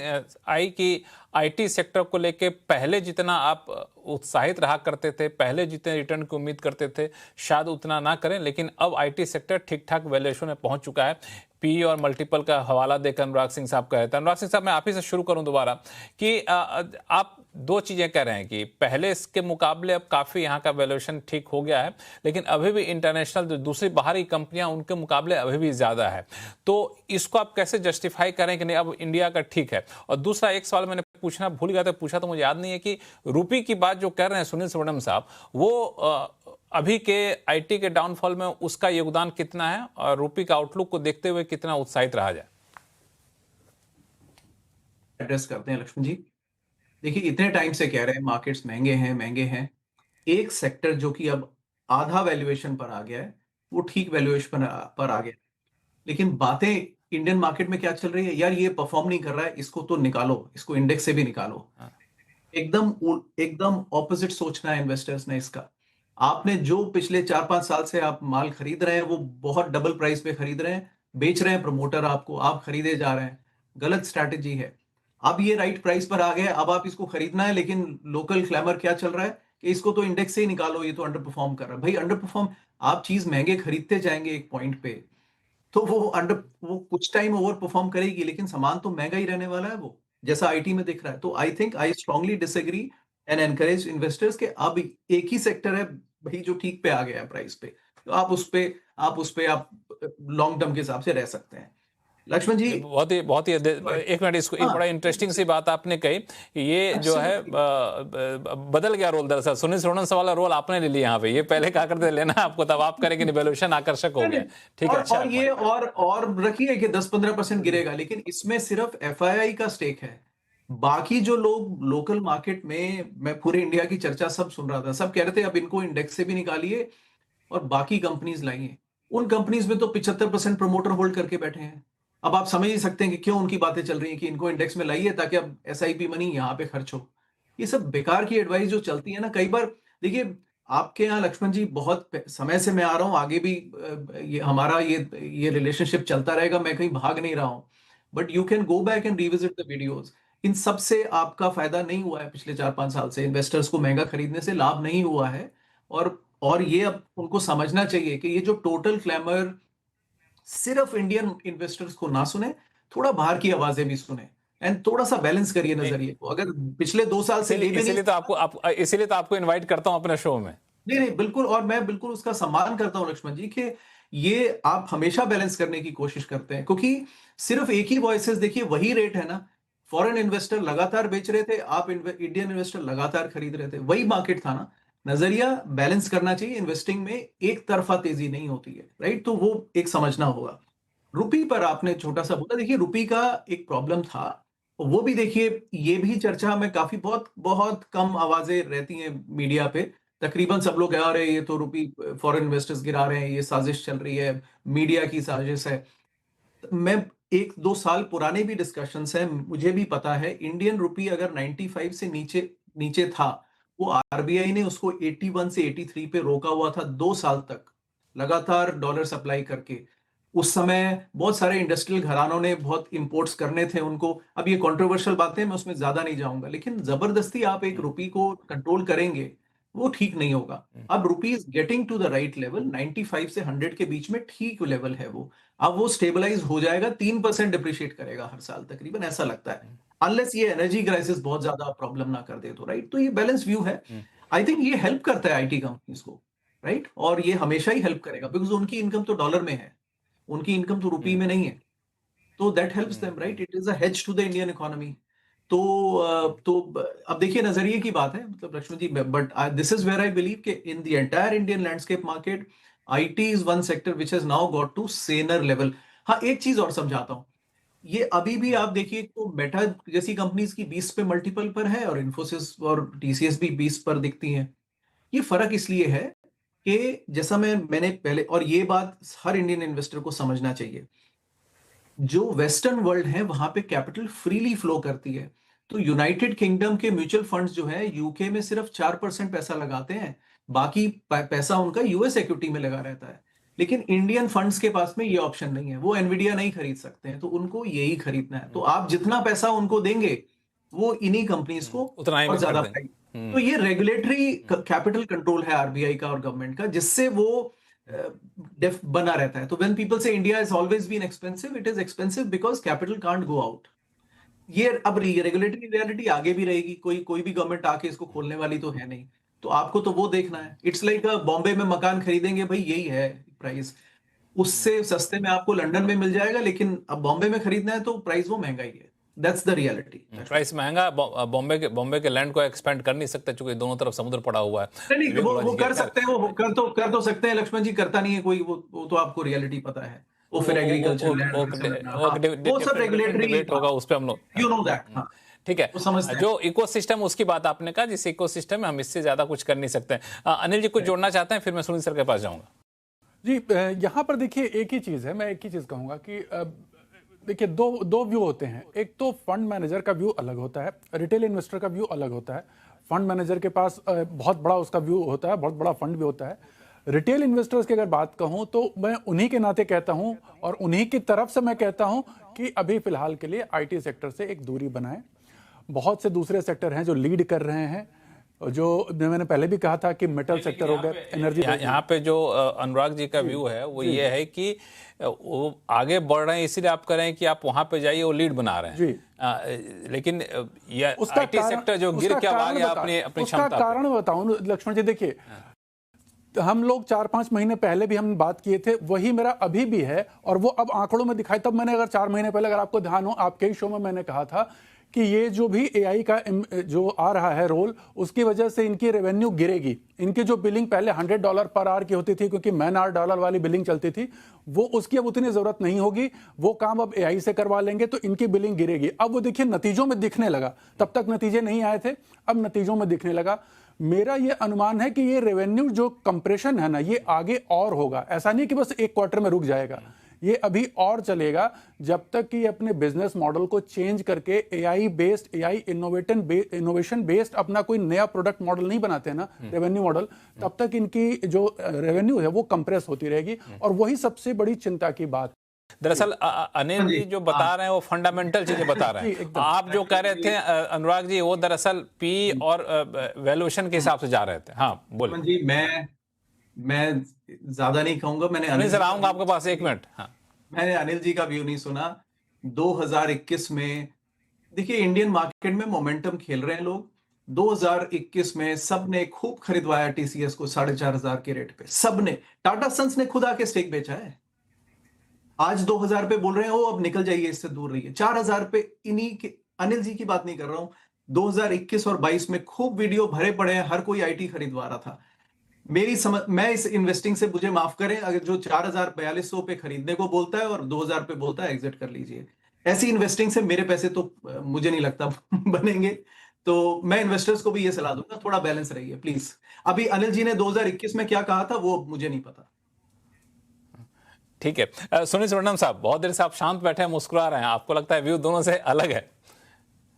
आई कि आईटी सेक्टर को लेके पहले जितना आप उत्साहित रहा करते थे, पहले जितने रिटर्न की उम्मीद करते थे, शायद उतना ना करें, लेकिन अब आईटी सेक्टर ठीक ठाक वैल्यूएशन में पहुंच चुका है। पी और मल्टीपल का हवाला देकर अनुराग सिंह साहब कह रहे थे। अनुराग सिंह साहब, मैं आप ही से शुरू करूं दोबारा कि आप दो चीजें कह रहे हैं कि पहले इसके मुकाबले अब काफी यहाँ का वैल्यूएशन ठीक हो गया है, लेकिन अभी भी इंटरनेशनल जो दूसरी बाहरी कंपनियां उनके मुकाबले अभी भी ज्यादा है। तो इसको आप कैसे जस्टिफाई करें कि नहीं अब इंडिया का ठीक है? और दूसरा एक सवाल मैंने पूछना भूल गया था, पूछा तो मुझे याद नहीं है, कि रुपी की बात जो कर रहे हैं सुनील सुब्रमण्यम साहब, वो अभी के आईटी के डाउनफॉल में उसका योगदान कितना है और रुपी का आउटलुक को देखते हुए कितना उत्साहित रहा जाए? एड्रेस करते हैं लक्ष्मण जी। देखिए, इतने टाइम से कह रहे हैं मार्केट्स महंगे हैं। एक सेक्टर जो कि अब आधा वैल्यूएशन पर आ गया है, वो ठीक वैल्यूएशन पर आ गया, लेकिन बातें इंडियन मार्केट में क्या चल रही है, यार ये परफॉर्म नहीं कर रहा है, इसको तो निकालो, इसको इंडेक्स से भी निकालो। एकदम ऑपोजिट सोचना है इन्वेस्टर्स ने इसका। आपने जो पिछले 4-5 साल से आप माल खरीद रहे हैं, वो बहुत डबल प्राइस पे खरीद रहे हैं, बेच रहे हैं प्रमोटर आपको, आप खरीदे जा रहे हैं, गलत स्ट्रैटेजी है। अब ये राइट प्राइस पर आ गया, अब आप इसको खरीदना है, लेकिन लोकल क्लैमर क्या चल रहा है कि इसको तो इंडेक्स से ही निकालो, ये तो अंडर परफॉर्म कर रहा है। भाई अंडर परफॉर्म, आप चीज महंगे खरीदते जाएंगे एक पॉइंट पे, तो वो कुछ टाइम ओवर परफॉर्म करेगी, लेकिन सामान तो महंगा ही रहने वाला है, वो जैसा आईटी में दिख रहा है। तो I think I strongly disagree and encourage investors के अब एक ही सेक्टर है भाई जो ठीक पे आ गया है प्राइस पे, तो आप उस पे आप लॉन्ग टर्म के हिसाब से रह सकते हैं। लक्ष्मण जी बहुत ही एक मिनट, इसको एक बड़ा इंटरेस्टिंग सी बात आपने कही कि ये जो है बदल गया रोल। दरअसल सुनील सोनन वाला रोल आपने ले लिया यहाँ पे। ये पहले कहा करते लेना आपको, तब आप करेंगे वैल्यूएशन आकर्षक हो गया। ठीक है, अच्छा। और ये और रखिए कि 10-15% गिरेगा, लेकिन इसमें सिर्फ एफआईआई का स्टेक है। बाकी जो लोग लोकल मार्केट में, मैं पूरे इंडिया की चर्चा सब सुन रहा था, सब कह रहे थे अब इनको इंडेक्स से भी निकालिए और बाकी कंपनीज लाइए। उन कंपनीज में तो 75% प्रमोटर होल्ड करके बैठे हैं। अब आप समझ ही सकते हैं कि क्यों उनकी बातें चल रही हैं कि इनको इंडेक्स में लाइए ताकि अब एसआईपी मनी यहां पे खर्च हो। ये सब बेकार की एडवाइस जो चलती है ना, कई बार देखिए आपके यहाँ लक्ष्मण जी बहुत समय से मैं आ रहा हूं, आगे भी ये हमारा ये रिलेशनशिप चलता रहेगा, मैं कहीं भाग नहीं रहा हूं। But you can go back and revisit the videos. इन सब से आपका फायदा नहीं हुआ है पिछले 4-5 साल से। इन्वेस्टर्स को महंगा खरीदने से लाभ नहीं हुआ है। और ये अब उनको समझना चाहिए कि ये जो टोटल क्लैमर सिर्फ इंडियन इन्वेस्टर्स को ना सुने, थोड़ा बाहर की आवाजें भी सुने एंड थोड़ा सा बैलेंस करिए नजरिए को। अगर पिछले 2 साल से इसीलिए तो आपको इनवाइट करता हूं अपने शो में। नहीं बिल्कुल, और मैं बिल्कुल उसका सम्मान करता हूं लक्ष्मण जी कि ये आप हमेशा बैलेंस करने की कोशिश करते हैं, क्योंकि सिर्फ एक ही वॉइसेस, देखिए वही रेट है ना। फॉरेन इन्वेस्टर लगातार बेच रहे थे, आप इंडियन इन्वेस्टर लगातार खरीद रहे थे, वही मार्केट था ना। नजरिया बैलेंस करना चाहिए। इन्वेस्टिंग में एक तरफा तेजी नहीं होती है, राइट? तो वो एक समझना होगा। रुपी पर आपने छोटा सा बोला, देखिए रुपी का एक प्रॉब्लम था, वो भी देखिए, ये भी चर्चा में काफी बहुत बहुत कम आवाजें रहती हैं मीडिया पे। तकरीबन सब लोग कह रहे हैं ये तो रुपी फॉरेन इन्वेस्टर्स गिरा रहे हैं, ये साजिश चल रही है, मीडिया की साजिश है। मैं 1-2 साल पुराने भी डिस्कशंस है, मुझे भी पता है, इंडियन रुपी अगर 95 से नीचे था, वो आरबीआई ने उसको 81 से 83 पे रोका हुआ था 2 साल तक, लगातार डॉलर सप्लाई करके। उस समय बहुत सारे इंडस्ट्रियल घरानों ने बहुत इंपोर्ट्स करने थे उनको। अब ये कंट्रोवर्शियल बातें, मैं उसमें ज्यादा नहीं जाऊंगा, लेकिन जबरदस्ती आप एक रुपी को कंट्रोल करेंगे, वो ठीक नहीं होगा। अब rupee is getting to the right level, 95 से 100 के बीच में ठीक लेवल है वो। अब वो स्टेबलाइज हो जाएगा, 3% डिप्रिशिएट करेगा हर साल तकरीबन, ऐसा लगता है, अनलेस ये एनर्जी क्राइसिस बहुत ज्यादा प्रॉब्लम ना कर दे तो, राइट? तो ये बैलेंस व्यू है। आई थिंक ये हेल्प करता है आईटी कंपनीज को, राइट? और ये हमेशा ही हेल्प करेगा, बिकॉज उनकी इनकम तो डॉलर में है, उनकी इनकम तो रुपी में नहीं है। तो that helps them, right? It is a hedge to the Indian economy. तो अब देखिए नजरिए की बात है, मतलब Lakshman ji, but this is where I believe कि in the entire Indian landscape market, IT is one sector which has now got to senior level. हाँ, एक चीज और समझाता हूं, ये अभी भी आप देखिए तो मेटा जैसी कंपनीज की 20 पे मल्टीपल पर है, और इन्फोसिस और टीसीएस भी 20 पर दिखती हैं। ये फर्क इसलिए है कि जैसा मैंने पहले, और ये बात हर इंडियन इन्वेस्टर को समझना चाहिए, जो वेस्टर्न वर्ल्ड है वहां पे कैपिटल फ्रीली फ्लो करती है। तो यूनाइटेड किंगडम के म्यूचुअल फंड्स जो है यूके में सिर्फ 4% पैसा लगाते हैं, बाकी पैसा उनका यूएस इक्विटी में लगा रहता है। लेकिन इंडियन फंड्स के पास में ये ऑप्शन नहीं है, वो एनवीडिया नहीं खरीद सकते हैं, तो उनको यही खरीदना है। तो आप जितना पैसा उनको देंगे, वो इन्हीं कंपनीज को उतना ही और ज्यादा पाएंगे। तो ये रेगुलेटरी कैपिटल कंट्रोल है आरबीआई का और गवर्नमेंट का, जिससे वो बना रहता है। तो when people say India is always been expensive, it is expensive because capital can't go out. ये अब रेगुलेटरी रियलिटी आगे भी रहेगी, कोई भी गवर्नमेंट आके इसको खोलने वाली तो है नहीं। तो आपको तो वो देखना है। इट्स लाइक बॉम्बे में मकान खरीदेंगे, भाई यही है प्राइस, उससे सस्ते में आपको लंदन में मिल जाएगा, लेकिन अब बॉम्बे में खरीदना है तो प्राइस वो महंगा ही है। That's the reality. प्राइस महंगा, बॉम्बे के लैंड को एक्सपेंड कर नहीं सकते क्योंकि दोनों तरफ समुद्र पड़ा हुआ है। नहीं, वो कर सकते हैं, वो कर तो सकते हैं लक्ष्मण जी, करता नहीं है कोई, वो तो आपको रियलिटी पता है। वो फिर एग्रीकल्चर वो सब रेगुलेटरी होगा, उस पे हम लोग, यू नो दैट। ठीक है। जो इकोसिस्टम, उसकी बात आपने कहा, जिस इकोसिस्टम में हम इससे ज्यादा कुछ कर नहीं सकते। अनिल जी कुछ जोड़ना चाहते हैं, फिर मैं सुनील सर के पास जाऊंगा। जी, यहाँ पर देखिए एक ही चीज़ है, मैं एक ही चीज़ कहूँगा कि देखिए दो व्यू होते हैं। एक तो फंड मैनेजर का व्यू अलग होता है, रिटेल इन्वेस्टर का व्यू अलग होता है। फंड मैनेजर के पास बहुत बड़ा उसका व्यू होता है, बहुत बड़ा फंड भी होता है। रिटेल इन्वेस्टर्स की अगर बात कहूँ तो मैं उन्हीं के नाते कहता हूँ और उन्हीं की तरफ से मैं कहता हूँ कि अभी फिलहाल के लिए आईटी सेक्टर से एक दूरी बनाएं। बहुत से दूसरे सेक्टर हैं जो लीड कर रहे हैं, जो मैंने पहले भी कहा था कि मेटल सेक्टर हो गया, एनर्जी। यहाँ पे जो अनुराग जी का व्यू है वो ये है कि वो आगे बढ़ रहे हैं, इसीलिए आप कह रहे हैं कि आप वहां पे जाइए, वो लीड बना रहे हैं जी। लेकिन ये आईटी सेक्टर जो गिर क्या आ गया अपनी क्षमता, कारण बताऊं लक्ष्मण जी। देखिए हम लोग 4-5 महीने पहले भी हम बात किए थे, वही मेरा अभी भी है और वो अब आंकड़ों में दिखाई। तब मैंने अगर 4 महीने पहले, अगर आपको ध्यान हो, आपके ही शो में मैंने कहा था कि ये जो भी एआई का जो आ रहा है रोल, उसकी वजह से इनकी रेवेन्यू गिरेगी। इनकी जो बिलिंग पहले $100 पर आवर की होती थी, क्योंकि मैन आवर डॉलर वाली बिलिंग चलती थी, वो उसकी अब उतनी जरूरत नहीं होगी। वो काम अब एआई से करवा लेंगे तो इनकी बिलिंग गिरेगी। अब वो देखिए नतीजों में दिखने लगा, तब तक नतीजे नहीं आए थे, अब नतीजों में दिखने लगा। मेरा ये अनुमान है कि ये रेवेन्यू जो कंप्रेशन है ना, ये आगे और होगा। ऐसा नहीं कि बस एक क्वार्टर में रुक जाएगा, ये अभी और चलेगा जब तक कि अपने बिजनेस मॉडल को चेंज करके AI based, AI innovation based अपना कोई नया प्रोडक्ट मॉडल नहीं बनाते हैं ना, रेवेन्यू मॉडल, तब तक इनकी जो रेवेन्यू है वो कंप्रेस होती रहेगी। और वही सबसे बड़ी चिंता की बात। दरअसल अनिल जी जो बता रहे हैं वो फंडामेंटल चीजें बता रहे हैं। आप जो कह रहे थे अनुराग जी, वो दरअसल पी और वैल्यूएशन के हिसाब से जा रहे थे। हाँ बोलिए जी। मैं ज्यादा नहीं कहूंगा। अनिल सर आऊंगा आपके पास, 1 मिनट। हाँ, मैंने अनिल जी का व्यू नहीं सुना। 2021 में देखिए इंडियन मार्केट में मोमेंटम खेल रहे हैं लोग। 2021 में सबने खूब खरीदवाया टीसीएस को 4,500 के रेट पे, सबने। टाटा सन्स ने खुद आके स्टेक बेचा है। आज 2,000 पे बोल रहे हैं वो अब निकल जाइए, इससे दूर रहिए। 4,000 पे इन्हीं के, अनिल जी की बात नहीं कर रहा हूं। 2021 और 22 में खूब वीडियो भरे पड़े हैं, हर कोई आईटी खरीदवा रहा था। मेरी समझ, मैं इस इन्वेस्टिंग से, मुझे माफ करें अगर जो 4,400 पे खरीदने को बोलता है और 2,000 पे बोलता है एग्जिट कर लीजिए, ऐसी इन्वेस्टिंग से मेरे पैसे तो मुझे नहीं लगता बनेंगे। तो मैं इन्वेस्टर्स को भी ये सलाह दूंगा, थोड़ा बैलेंस रहिए प्लीज। अभी अनिल जी ने 2021 में क्या कहा था वो मुझे नहीं पता। ठीक है। सुनील सुब्रमण्यम साहब, बहुत देर से आप शांत बैठे हैं, मुस्कुरा रहे हैं, आपको लगता है व्यू दोनों से अलग है?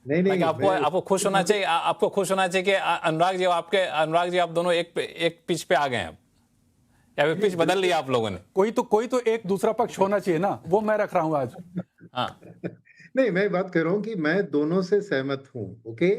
नहीं, आपको खुश होना चाहिए, आपको खुश होना चाहिए कि अनुराग जी आप दोनों एक पिच पे आ गए हैं, या फिर पिच बदल लिया आप लोगों ने? कोई तो एक दूसरा पक्ष होना चाहिए ना, वो मैं रख रहा हूं आज। हाँ नहीं, मैं बात कर रहा हूँ कि मैं दोनों से सहमत हूँ। ओके,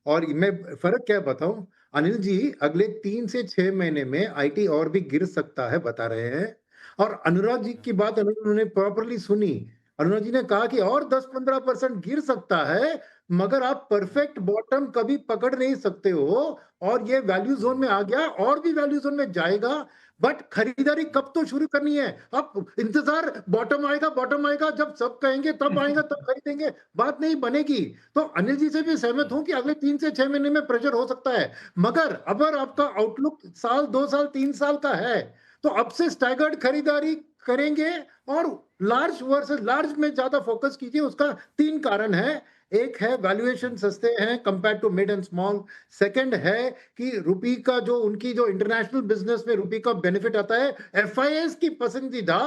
और मैं फर्क क्या बताऊं, अनिल जी अगले 3 से 6 महीने में आईटी और भी गिर सकता है बता रहे हैं। और अनुराग जी की बात उन्होंने प्रॉपरली सुनी। अनुराग जी ने कहा कि और 10-15% गिर सकता है, मगर आप परफेक्ट बॉटम कभी पकड़ नहीं सकते हो। और ये वैल्यू जोन में आ गया और भी वैल्यू जोन में जाएगा। बट खरीदारी कब तो शुरू करनी है। आप इंतजार, बॉटम आएगा, जब सब कहेंगे तब आएगा, तब खरीदेंगे, बात नहीं बनेगी। तो अनिल जी से भी सहमत हूं कि अगले 3 से 6 महीने में प्रेशर हो सकता है। मगर अगर आपका आउटलुक साल, 2 साल, 3 साल का है, तो अब से स्टैगर्ड खरीदारी करेंगे और लार्ज वर्सेस लार्ज में ज्यादा फोकस कीजिए। उसका 3 कारण है। एक है वैल्यूएशन सस्ते हैं compare to mid and small. Second है कि रुपी का जो, उनकी जो इंटरनेशनल बिजनेस में रुपी का बेनिफिट आता है। एफआईएस की पसंदीदा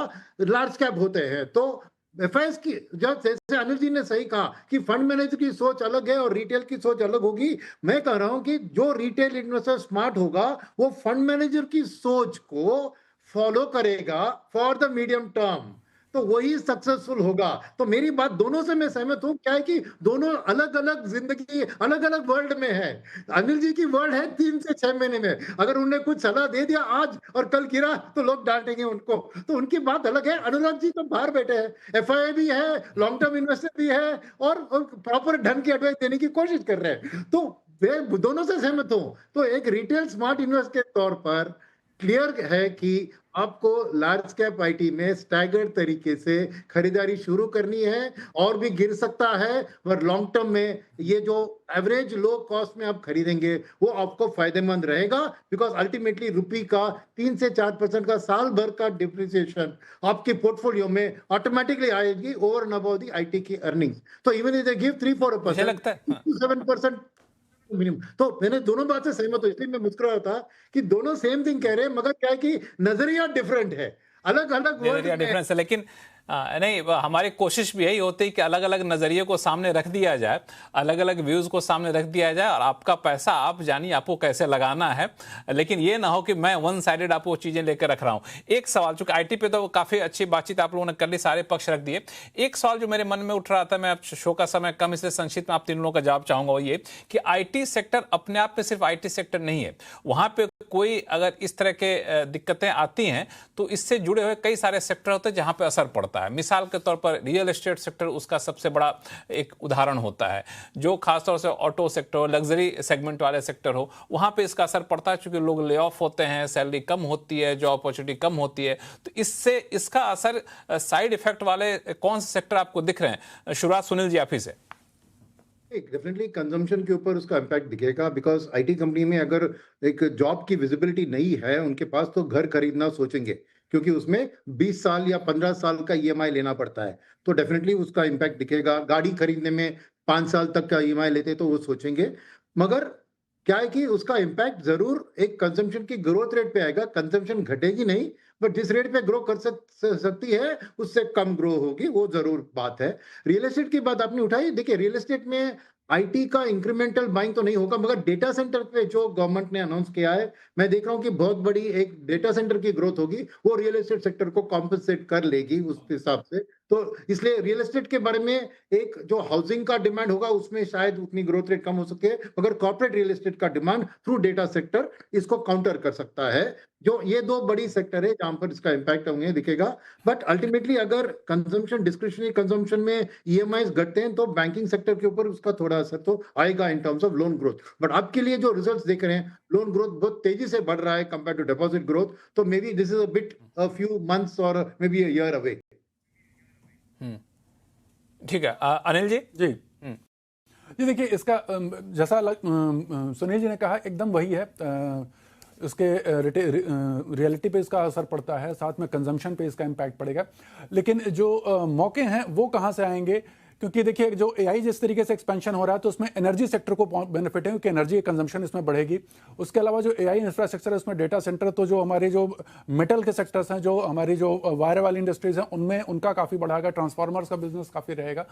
लार्ज कैप होते हैं। तो एफआईएस की, जैसे अनिल जी ने सही कहा कि फंड मैनेजर की सोच अलग है और रिटेल की सोच अलग होगी। मैं कह रहा हूं कि जो रिटेल इन्वेस्टर स्मार्ट होगा वो फंड मैनेजर की सोच को फॉलो करेगा फॉर द मीडियम टर्म, तो वही सक्सेसफुल होगा। तो मेरी बात दोनों से मैं सहमत हूं। क्या है कि दोनों अलग अलग जिंदगी, अलग अलग वर्ल्ड में है। अनिल जी की वर्ल्ड है 3 से 6 महीने में। अगर उन्होंने कुछ सलाह दे दिया आज और कल गिरा तो लोग डांटेंगे उनको, तो उनकी बात अलग है। अनुराग जी तो बाहर बैठे हैं, एफआईआई भी है, लॉन्ग टर्म इन्वेस्टर भी है, और प्रॉपर ढंग की एडवाइस देने की कोशिश कर रहे हैं। तो वे दोनों से सहमत हूं। तो एक रिटेल स्मार्ट इन्वेस्ट के तौर पर क्लियर है कि आपको लार्ज कैप आईटी में स्टैगर्ड तरीके से खरीदारी शुरू करनी है। और भी गिर सकता है, पर लॉन्ग टर्म में ये जो एवरेज लो कॉस्ट में आप खरीदेंगे वो आपको फायदेमंद रहेगा। बिकॉज अल्टीमेटली रुपी का 3 से 4% का साल भर का डिप्रिसिएशन आपके पोर्टफोलियो में ऑटोमेटिकली आएगी over and above the IT की अर्निंग्स। तो even if they give 3-4% 7% minimum. तो मैंने दोनों बात से सहमत हूं, इसलिए मैं मुस्कुरा रहा था कि दोनों सेम थिंग कह रहे हैं, मगर क्या है कि नजरिया डिफरेंट है, अलग अलग नजरिया डिफरेंस है। लेकिन नहीं, हमारी कोशिश भी यही होती है कि अलग अलग नजरिए को सामने रख दिया जाए, अलग अलग व्यूज को सामने रख दिया जाए, और आपका पैसा आप जानिए आपको कैसे लगाना है। लेकिन ये ना हो कि मैं वन साइडेड आपको चीजें लेकर रख रहा हूं। एक सवाल, चूंकि आईटी पे तो काफी अच्छी बातचीत आप लोगों ने कर ली, सारे पक्ष रख दिए। एक सवाल जो मेरे मन में उठ रहा था, मैं शो का समय कम, इसलिए संक्षिप्त में आप तीनों का जवाब चाहूंगा, वो ये कि आईटी सेक्टर अपने आप में सिर्फ आईटी सेक्टर नहीं है। वहां पे कोई अगर इस तरह के दिक्कतें आती हैं तो इससे जुड़े हुए कई सारे सेक्टर होते हैं जहां पे असर पड़ता है। पड़ता है। मिसाल के तौर पर रियल एस्टेट सेक्टर उसका सबसे बड़ा एक उदाहरण होता है, जो खासतौर से ऑटो सेक्टर, लग्जरी सेगमेंट वाले सेक्टर हो, वहाँ पे इसका असर पड़ता है, क्योंकि लोग ले ऑफ होते हैं, सैलरी कम होती है, जॉब अपॉर्चुनिटी कम होती है। तो इससे इसका असर साइड इफेक्ट वाले कौन से सेक्टर आपको दिख रहे हैं? शुरुआत सुनील जी आप ही से। डेफिनेटली कंजम्पशन के ऊपर उसका इम्पैक्ट दिखेगा, बिकॉज आईटी कंपनी में अगर एक जॉब की विजिबिलिटी नहीं है उनके पास, तो घर खरीदना सोचेंगे, क्योंकि उसमें 20 साल या 15 साल का ईएमआई लेना पड़ता है। तो डेफिनेटली उसका इम्पैक्ट दिखेगा। गाड़ी खरीदने में 5 साल तक का ईएमआई लेते तो वो सोचेंगे। मगर क्या है कि उसका इम्पैक्ट जरूर एक कंजम्पशन की ग्रोथ रेट पे आएगा। कंजम्पशन घटेगी नहीं, बट जिस रेट पे ग्रो कर सकती है उससे कम ग्रो होगी, वो जरूर बात है। रियल एस्टेट की बात आपने उठाई, देखिए रियल एस्टेट में आईटी का इंक्रीमेंटल बाइंग तो नहीं होगा, मगर डेटा सेंटर पे जो गवर्नमेंट ने अनाउंस किया है, मैं देख रहा हूँ कि बहुत बड़ी एक डेटा सेंटर की ग्रोथ होगी, वो रियल एस्टेट सेक्टर को कॉम्पनसेट कर लेगी उस हिसाब से। तो इसलिए रियल एस्टेट के बारे में एक जो हाउसिंग का डिमांड होगा उसमें शायद उतनी ग्रोथ रेट कम हो सके, मगर कॉर्पोरेट रियल एस्टेट का डिमांड थ्रू डेटा सेक्टर इसको काउंटर कर सकता है। जो ये दो बड़ी सेक्टर है जहां पर इसका इम्पैक्ट होंगे दिखेगा। बट अल्टीमेटली अगर कंजम्पशन, डिस्क्रिशनरी कंजम्पशन में ईएमआईज घटते हैं तो बैंकिंग सेक्टर के ऊपर उसका थोड़ा असर तो आएगा in terms of loan growth. But अब के लिए जो रिजल्ट्स देख रहे हैं, लोन ग्रोथ बहुत तेजी से बढ़ रहा है कंपेयर टू डिपॉजिट ग्रोथ। तो maybe this is a bit a few months और maybe a year away. ठीक है, अनिल जी। जी जी, देखिए इसका जैसा सुनील जी ने कहा एकदम वही है। उसके रियलिटी पे इसका असर पड़ता है, साथ में कंजम्पशन पे इसका इम्पैक्ट पड़ेगा। लेकिन जो मौके हैं वो कहाँ से आएंगे? क्योंकि देखिए जो एआई जिस तरीके से एक्सपेंशन हो रहा है तो उसमें एनर्जी सेक्टर को बेनिफिट है, क्योंकि एनर्जी कंजम्पशन इसमें बढ़ेगी। उसके अलावा जो एआई इंफ्रास्ट्रक्चर है उसमें डेटा सेंटर, तो जो हमारे जो मेटल के सेक्टर्स हैं, जो हमारी जो वायर वाली इंडस्ट्रीज हैं, उनमें उनका काफ़ी बढ़ाएगा। ट्रांसफार्मर्स का बिजनेस काफ़ी रहेगा।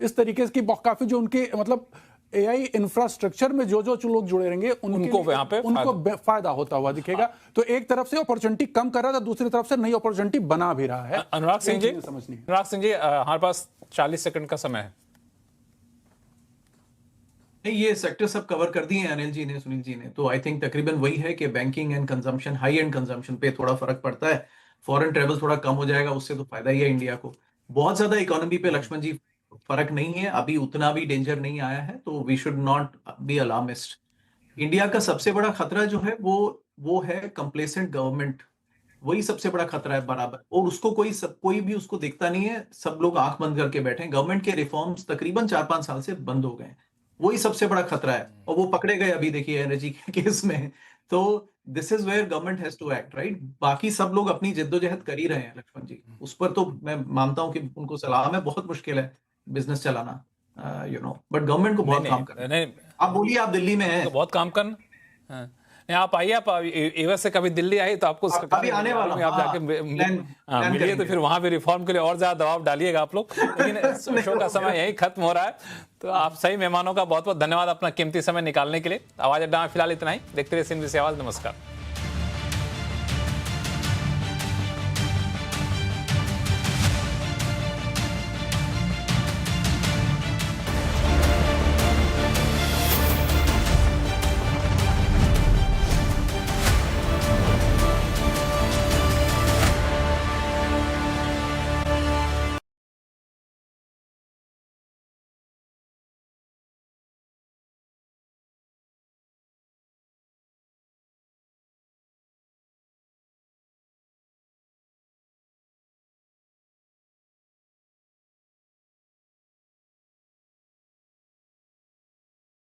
इस तरीके की काफ़ी जो उनके मतलब एआई इंफ्रास्ट्रक्चर में जो लोग जुड़े रहेंगे उनको फायदा होता हुआ दिखेगा। तो एक तरफ से अपॉर्चुनिटी कम कर रहा था, दूसरी तरफ से नई अपॉर्चुनिटी बना भी रहा है। अनुराग सिंह जी, हमारे पास 40 सेकंड का समय है। ये सेक्टर सब कवर कर दिए हैं अनिल जी ने, सुनील जी ने। तो आई थिंक तकरीबन वही है कि banking and consumption, high and consumption पे थोड़ा फर्क पड़ता है। फॉरेन ट्रेवल थोड़ा कम हो जाएगा, उससे तो फायदा ही है इंडिया को। बहुत ज्यादा इकोनॉमी पे लक्ष्मण जी फर्क नहीं है, अभी उतना भी डेंजर नहीं आया है, तो we should not be alarmist. India का सबसे बड़ा खतरा जो है वो है कंप्लेसेंट गवर्नमेंट। वही सबसे बड़ा खतरा है बराबर, और उसको कोई भी उसको देखता नहीं है। सब लोग आंख बंद करके बैठे हैं। गवर्नमेंट के रिफॉर्म्स तकरीबन 4-5 साल से बंद हो गए हैं। वही सबसे बड़ा खतरा है, और वो पकड़े गए अभी देखिए एनर्जी के केस में। तो this is where government has to act, right. बाकी सब लोग अपनी जद्दोजहद कर ही रहे हैं लक्ष्मण जी, उस पर तो मैं मानता हूं कि उनको सलाम है। बहुत मुश्किल है बिजनेस चलाना, बट गवर्नमेंट को बहुत काम करना है। आप बोलिए, आप दिल्ली में हैं, बहुत काम करना। नहीं, आप आइए, आप एवं से कभी दिल्ली आई तो आपको अभी आने वाला हूं, आप जाके मिलिए, तो फिर वहां भी रिफॉर्म के लिए और ज्यादा दबाव डालिएगा आप लोग। लेकिन शो का समय यही खत्म हो रहा है। तो आप सही मेहमानों का बहुत बहुत धन्यवाद अपना कीमती समय निकालने के लिए। आवाज अड्डा में फिलहाल इतना ही। देखते रहिए CNBC आवाज। नमस्कार।